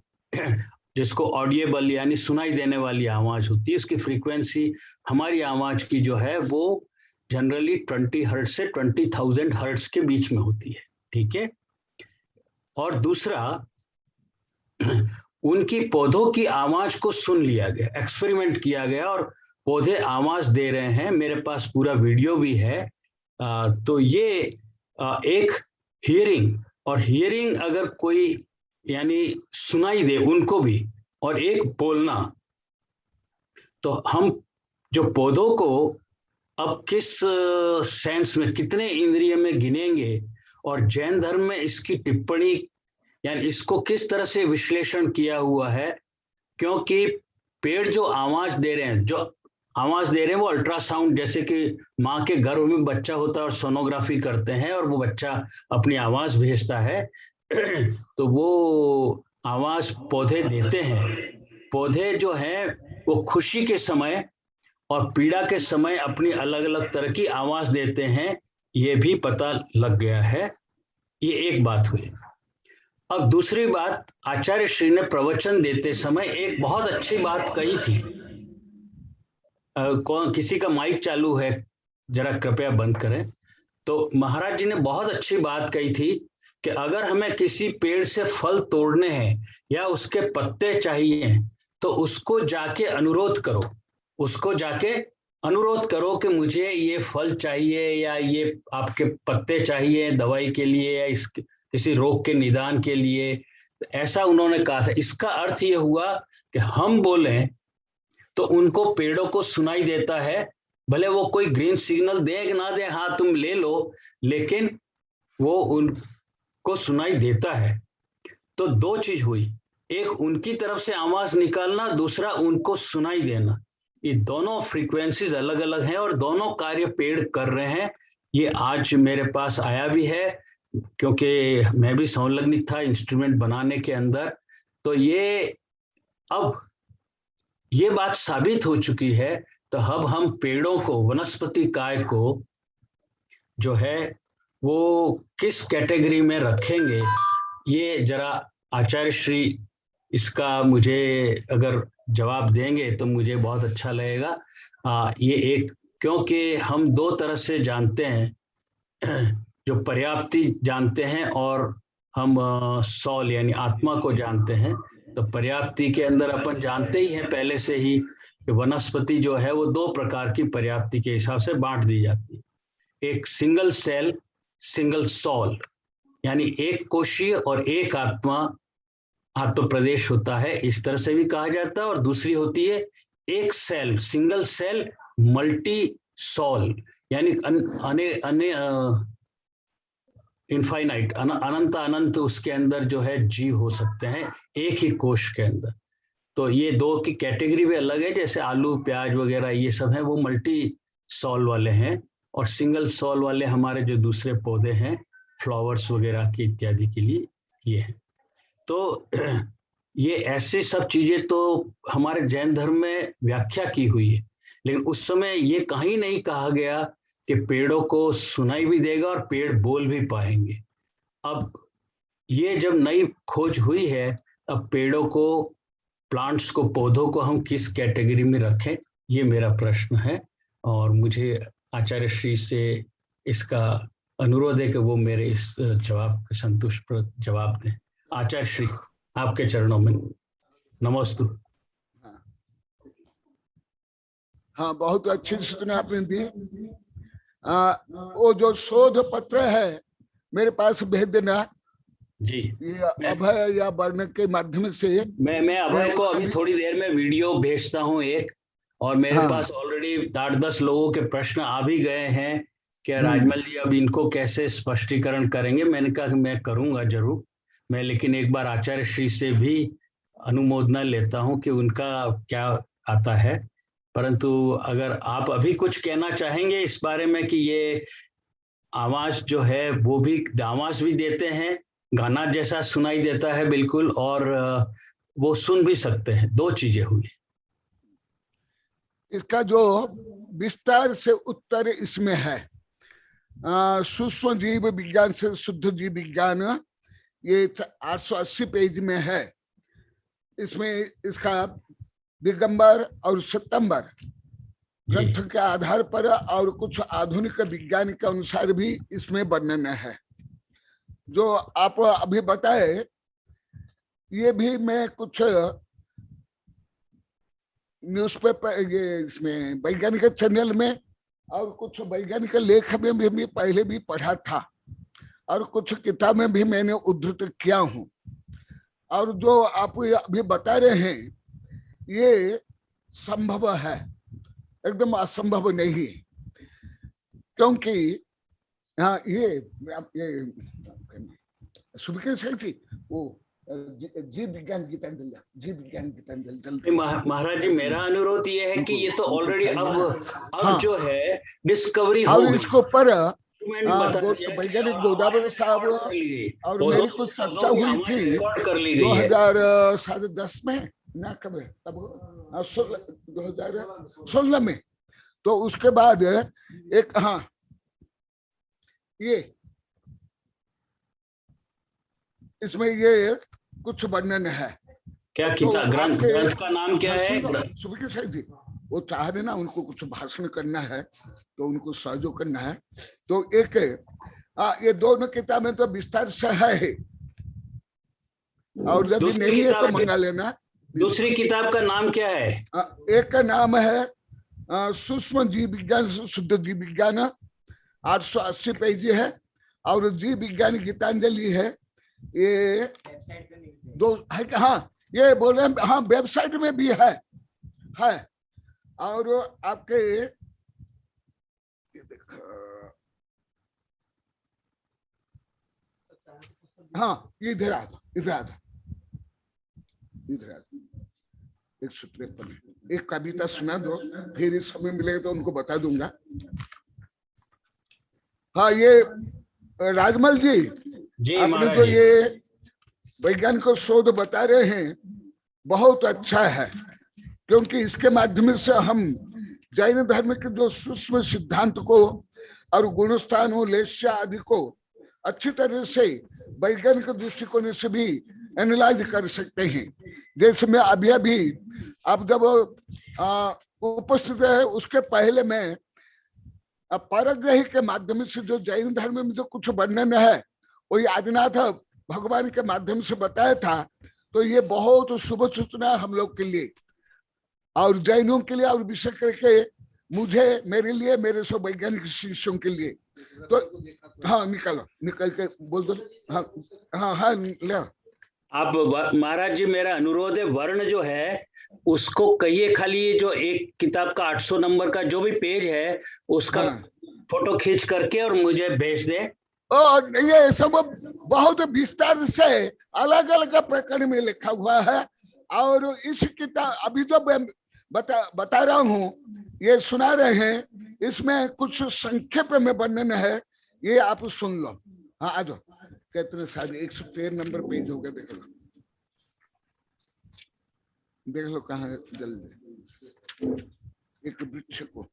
जिसको ऑडिएबल यानी सुनाई देने वाली आवाज होती है, उसकी फ्रीक्वेंसी हमारी आवाज की जो है वो जनरली 20 हर्ट्ज से 20,000 हर्ट्ज के बीच में होती है, ठीक है। और दूसरा, उनकी पौधों की आवाज को सुन लिया गया, एक्सपेरिमेंट किया गया, और पौधे आवाज दे रहे हैं, मेरे पास पूरा वीडियो भी है। तो ये एक हियरिंग, और हियरिंग अगर कोई यानी सुनाई दे उनको भी, और एक बोलना, तो हम जो पौधों को अब किस सेंस में, कितने इंद्रिय में गिनेंगे, और जैन धर्म में इसकी टिप्पणी यानी इसको किस तरह से विश्लेषण किया हुआ है, क्योंकि पेड़ जो आवाज दे रहे हैं वो अल्ट्रासाउंड, जैसे कि माँ के गर्भ में बच्चा होता है और सोनोग्राफी करते हैं और वो बच्चा अपनी आवाज भेजता है, तो वो आवाज पौधे देते हैं। पौधे जो हैं वो खुशी के समय और पीड़ा के समय अपनी अलग अलग तरह की आवाज देते हैं, ये भी पता लग गया है। ये एक बात हुई। अब दूसरी बात, आचार्य श्री ने प्रवचन देते समय एक बहुत अच्छी बात कही थी। कौन किसी का माइक चालू है, जरा कृपया बंद करें। तो महाराज जी ने बहुत अच्छी बात कही थी कि अगर हमें किसी पेड़ से फल तोड़ने हैं या उसके पत्ते चाहिए, तो उसको जाके अनुरोध करो, उसको जाके अनुरोध करो कि मुझे ये फल चाहिए या ये आपके पत्ते चाहिए दवाई के लिए या इसके किसी रोग के निदान के लिए, ऐसा उन्होंने कहा था। इसका अर्थ ये हुआ कि हम बोलें तो उनको पेड़ों को सुनाई देता है, भले वो कोई ग्रीन सिग्नल दे कि ना दे, हाँ तुम ले लो, लेकिन वो उनको सुनाई देता है। तो दो चीज हुई, एक उनकी तरफ से आवाज निकालना, दूसरा उनको सुनाई देना। ये दोनों फ्रीक्वेंसीज अलग अलग हैं और दोनों कार्य पेड़ कर रहे हैं। ये आज मेरे पास आया भी है, क्योंकि मैं भी संलग्नित था इंस्ट्रूमेंट बनाने के अंदर। तो ये अब ये बात साबित हो चुकी है। तो अब हम पेड़ों को, वनस्पति काय को जो है वो किस कैटेगरी में रखेंगे, ये जरा आचार्य श्री इसका मुझे अगर जवाब देंगे तो मुझे बहुत अच्छा लगेगा। ये एक, क्योंकि हम दो तरह से जानते हैं, जो पर्याप्ति जानते हैं और हम सॉल यानी आत्मा को जानते हैं। तो पर्याप्ति के अंदर अपन जानते ही हैं पहले से ही कि वनस्पति जो है वो दो प्रकार की पर्याप्ति के हिसाब से बांट दी जाती है। एक सिंगल सेल सिंगल सॉल, यानी एक कोशीय और एक आत्मा, आत्म प्रदेश होता है, इस तरह से भी कहा जाता है। और दूसरी होती है एक cell single cell multi cell, यानी इनफाइनाइट, अनंत अनंत उसके अंदर जो है जीव हो सकते हैं एक ही कोश के अंदर। तो ये दो की कैटेगरी भी अलग है, जैसे आलू प्याज वगैरह ये सब है वो मल्टी सॉल वाले हैं, और सिंगल सॉल वाले हमारे जो दूसरे पौधे हैं फ्लावर्स वगैरह की इत्यादि के लिए ये है। तो ये ऐसी सब चीजें तो हमारे जैन धर्म में व्याख्या की हुई है, लेकिन उस समय ये कहीं नहीं कहा गया कि पेड़ों को सुनाई भी देगा और पेड़ बोल भी पाएंगे। अब ये जब नई खोज हुई है, अब पेड़ों को, प्लांट्स को, पौधों को हम किस कैटेगरी में रखें, ये मेरा प्रश्न है। और मुझे आचार्य श्री से इसका अनुरोध है कि वो मेरे इस जवाब के संतुष्ट जवाब दें। आचार्य श्री, आपके चरणों में नमस्तु। हाँ, बहुत अच्छी सूचना आपने दी। वो जो शोध पत्र है मेरे पास भेज देना जी, ये अभय या वर्ण के माध्यम से। मैं अभय को अभी थोड़ी देर में वीडियो भेजता हूँ एक, और मेरे पास ऑलरेडी 8-10 लोगों के प्रश्न आ भी गए हैं कि राजमल जी अब इनको कैसे स्पष्टीकरण करेंगे। मैंने कहा कि मैं करूंगा जरूर मैं, लेकिन एक बार आचार्य श्री से भी अनुमोदना लेता हूं कि उनका क्या आता है। परंतु अगर आप अभी कुछ कहना चाहेंगे इस बारे में कि ये आवाज जो है वो भी आवाज भी देते हैं, गाना जैसा सुनाई देता है बिल्कुल, और वो सुन भी सकते हैं, दो चीजें हुई। इसका जो विस्तार से उत्तर इसमें है, सूक्ष्म जीव विज्ञान से शुद्ध जीव विज्ञान, ये 880 पेज में है। इसमें इसका दिगंबर और सितंबर ग्रंथ के आधार पर और कुछ आधुनिक विज्ञान के अनुसार भी इसमें वर्णन है। जो आप अभी बताए ये भी मैं कुछ न्यूज़पेपर, ये इसमें वैज्ञानिक चैनल में और कुछ वैज्ञानिक लेख में भी पहले भी पढ़ा था, और कुछ किताब में भी मैंने उद्धृत किया हूँ। और जो आप अभी बता रहे हैं ये संभव है, एकदम असंभव नहीं, क्योंकि हाँ ये सुबह सही थी वो जीव विज्ञान गीतांजलि। महाराज जी, मेरा अनुरोध ये है कि ये तो ऑलरेडी अब जो है डिस्कवरी हो और इसको पर वैज्ञानिक गोदावरी साहब और मेरी कुछ चर्चा हुई थी 2010 में ना, कब 2016 में। तो उसके बाद एक ये इसमें ये कुछ वर्णन है। क्या किताब, ग्रंथ का नाम क्या है? सुबह सही थी, वो चाह रहे ना उनको कुछ भाषण करना है तो उनको सहयोग करना है। तो एक ये दोनों किताबें तो विस्तार से है, और यदि नहीं है तो मंगा लेना। दूसरी किताब का नाम क्या है? एक का नाम है सूक्ष्म जीव विज्ञान शुद्ध जीव विज्ञान, 880 पेज है, और जीव विज्ञान गीतांजलि है, ये दो है कि हाँ, ये बोले हाँ वेबसाइट में भी है। और आपके ये देखो, हाँ इधर आ जाओ, इधर आ जाओ, इधर आ जाओ। 153 एक कविता सुना दो, फिर इस समय मिलेगा तो उनको बता दूंगा। हाँ ये राजमल जी, आपने जो ये वैज्ञानिक को शोध बता रहे हैं बहुत अच्छा है, क्योंकि इसके माध्यम से हम जैन धर्म के जो सूक्ष्म सिद्धांत को और गुणस्थानों लेस्या आदि को अच्छी तरह से वैज्ञानिक दृष्टिकोण से भी एनालाइज कर सकते हैं। जैसे मैं अभी आप जब उपस्थित है, उसके पहले मैं परग्रही के माध्यम से जो जैन धर्म में जो कुछ वर्णन है वही आदिनाथ भगवान के माध्यम से बताया था। तो ये बहुत शुभ सूचना हम लोग के लिए और जैनों के लिए, और विशेष करके मुझे, मेरे लिए, मेरे सब वैज्ञानिक शिष्यों के लिए। तो हाँ निकल के बोल दो। हाँ ले आप महाराज जी, मेरा अनुरोध है, वर्ण जो है उसको कहिए खाली ये जो एक किताब का 800 नंबर का जो भी पेज है उसका फोटो खींच करके और मुझे भेज दे। और ये सब बहुत विस्तार से अलग अलग प्रकरण में लिखा हुआ है। और इस किताब अभी जो बता रहा हूँ, ये सुना रहे हैं, इसमें कुछ संक्षेप में वर्णन है, ये आप सुन लो। हाँ आ जाओ, कितने सारे 113 नंबर पेज हो गया, देख लो कहाँ है जल्दी। एक वृक्ष को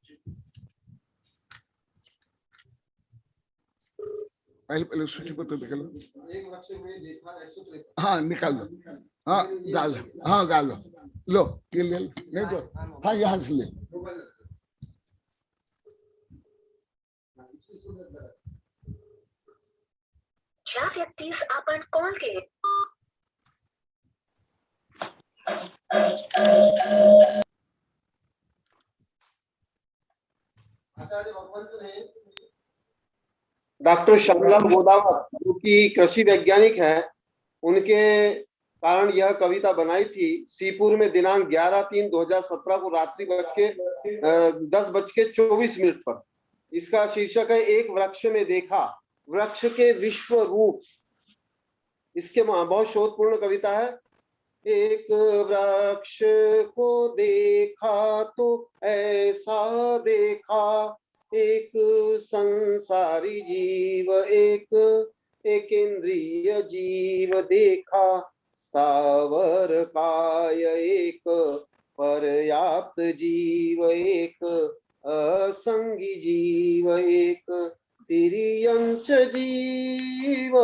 पहले सूची पर तो देख लो। एक वृक्ष में देखा 153। हाँ निकाल दो, हाँ डाल, हाँ डाल लो, ये ले लो, नहीं तो हाँ यहाँ से ले। ज्या व्यक्तीस आपण कॉल केले आचार्य भगवंत ने डॉक्टर श्यामलाल गोदावत जो कि कृषि वैज्ञानिक है, उनके कारण यह कविता बनाई थी। सीपुर में दिनांक 11/3/2017 को रात्रि 10:24 पर। इसका शीर्षक है एक वृक्ष में देखा, वृक्ष के विश्व रूप। इसके बहुत शोधपूर्ण कविता है। एक वृक्ष को देखा तो ऐसा देखा, एक संसारी जीव, एक इंद्रिय जीव देखा, स्थावर काय एक पर्याप्त जीव, एक असंगी जीव, एक तिर्यंच जीव।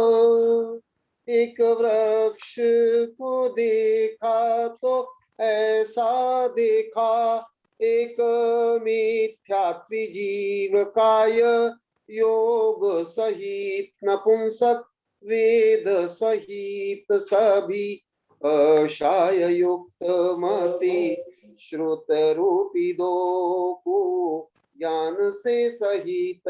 एक वृक्ष को देखा तो ऐसा देखा, एक मिथ्यात्वी जीव काय, योग सहित नपुंसक वेद सहित सभी, अशाय युक्त मति श्रुत रूपी दो को, ज्ञान से सहित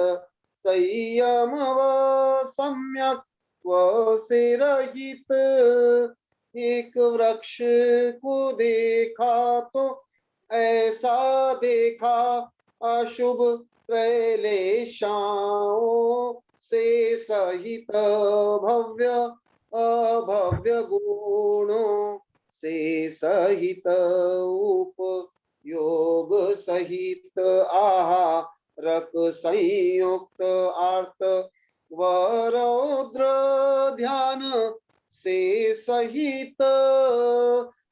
संयम व सम्यक व से रहित। एक वृक्ष को देखा तो ऐसा देखा, अशुभ त्रैलेशाओं से सहित भव्य अभव्य गुणों से सहित, उपयोग सहित आहारक संयुक्त अर्थ व रौद्र ध्यान से सहित।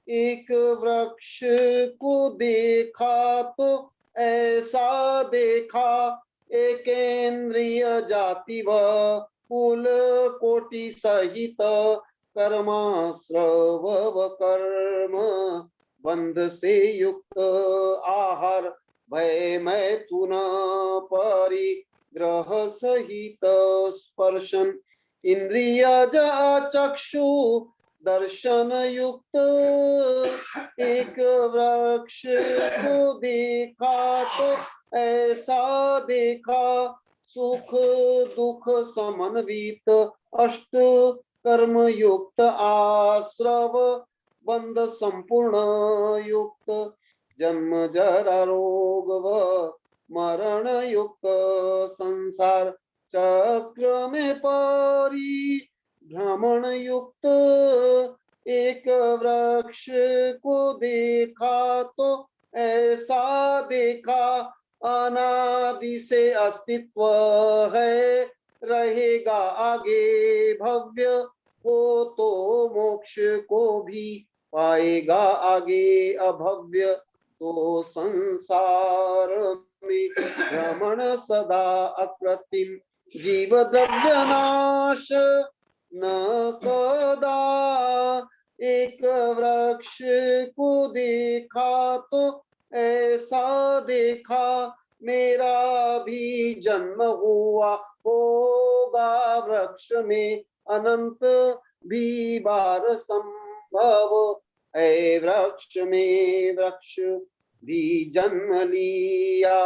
एक वृक्ष को देखा तो ऐसा देखा, एकेंद्रिय जाति व कुल कोटि सहित, कर्माश्रव कर्म बंध से युक्त आहार भय मैथुन परिग्रह सहित, स्पर्शन इंद्रिय चक्षु दर्शन युक्त। एक वृक्ष को देखा तो ऐसा देखा, सुख दुख समन्वित अष्ट कर्म युक्त आश्रव बंध संपूर्ण युक्त जन्म जरा रोग व मरण युक्त संसार चक्र में परिभ्रमण युक्त एक वृक्ष को देखा तो ऐसा देखा अनादि से अस्तित्व है रहेगा आगे भव्य हो तो मोक्ष को भी पाएगा आगे अभव्य तो संसार में भ्रमण सदा अकृत्रिम जीव द्रव्य नाश न कदा एक वृक्ष को देखा तो ऐसा देखा मेरा भी जन्म हुआ होगा वृक्ष में अनंत भी बार संभव है वृक्ष में वृक्ष भी जन्म लिया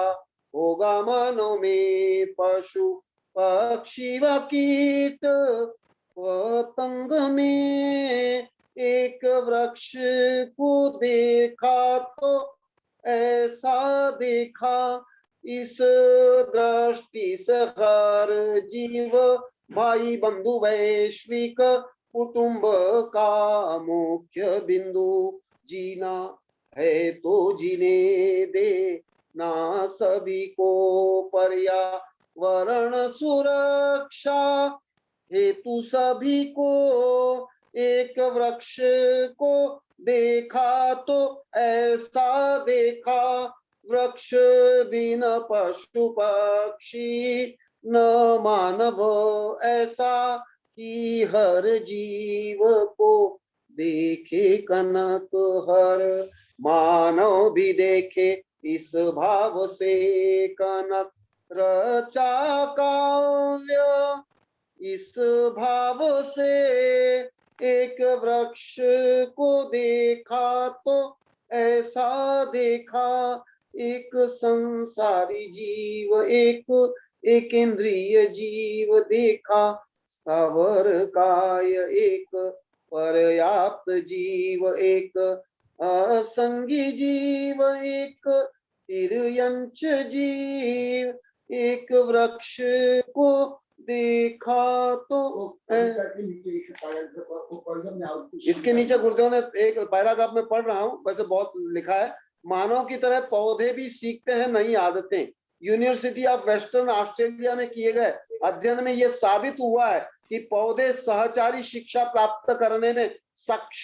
होगा मनो में पशु पक्षी व कीट पतंग में एक वृक्ष को देखा तो ऐसा देखा इस दृष्टि से हर जीव भाई बंधु वैश्विक कुटुंब का मुख्य बिंदु जीना है तो जीने दे ना सभी को पर्यावरण सुरक्षा हेतु सभी को एक वृक्ष को देखा तो ऐसा देखा वृक्ष बिन पशु पक्षी न मानव ऐसा कि हर जीव को देखे कनक हर मानव भी देखे इस भाव से कनक रचा काव्य इस भाव से एक वृक्ष को देखा तो ऐसा देखा एक संसारी जीव एक इंद्रिय जीव देखा स्थावर काय एक पर्याप्त जीव एक असंगी जीव एक तिर्यंच जीव एक वृक्ष को देखा तो इसके नीचे गुरुदेव ने एक पैराग्राफ में पढ़ रहा हूँ वैसे बहुत लिखा है मानव की तरह पौधे भी सीखते हैं नई आदतें यूनिवर्सिटी ऑफ वेस्टर्न ऑस्ट्रेलिया में किए गए अध्ययन में यह साबित हुआ है कि पौधे सहचारी शिक्षा प्राप्त करने में सक्षम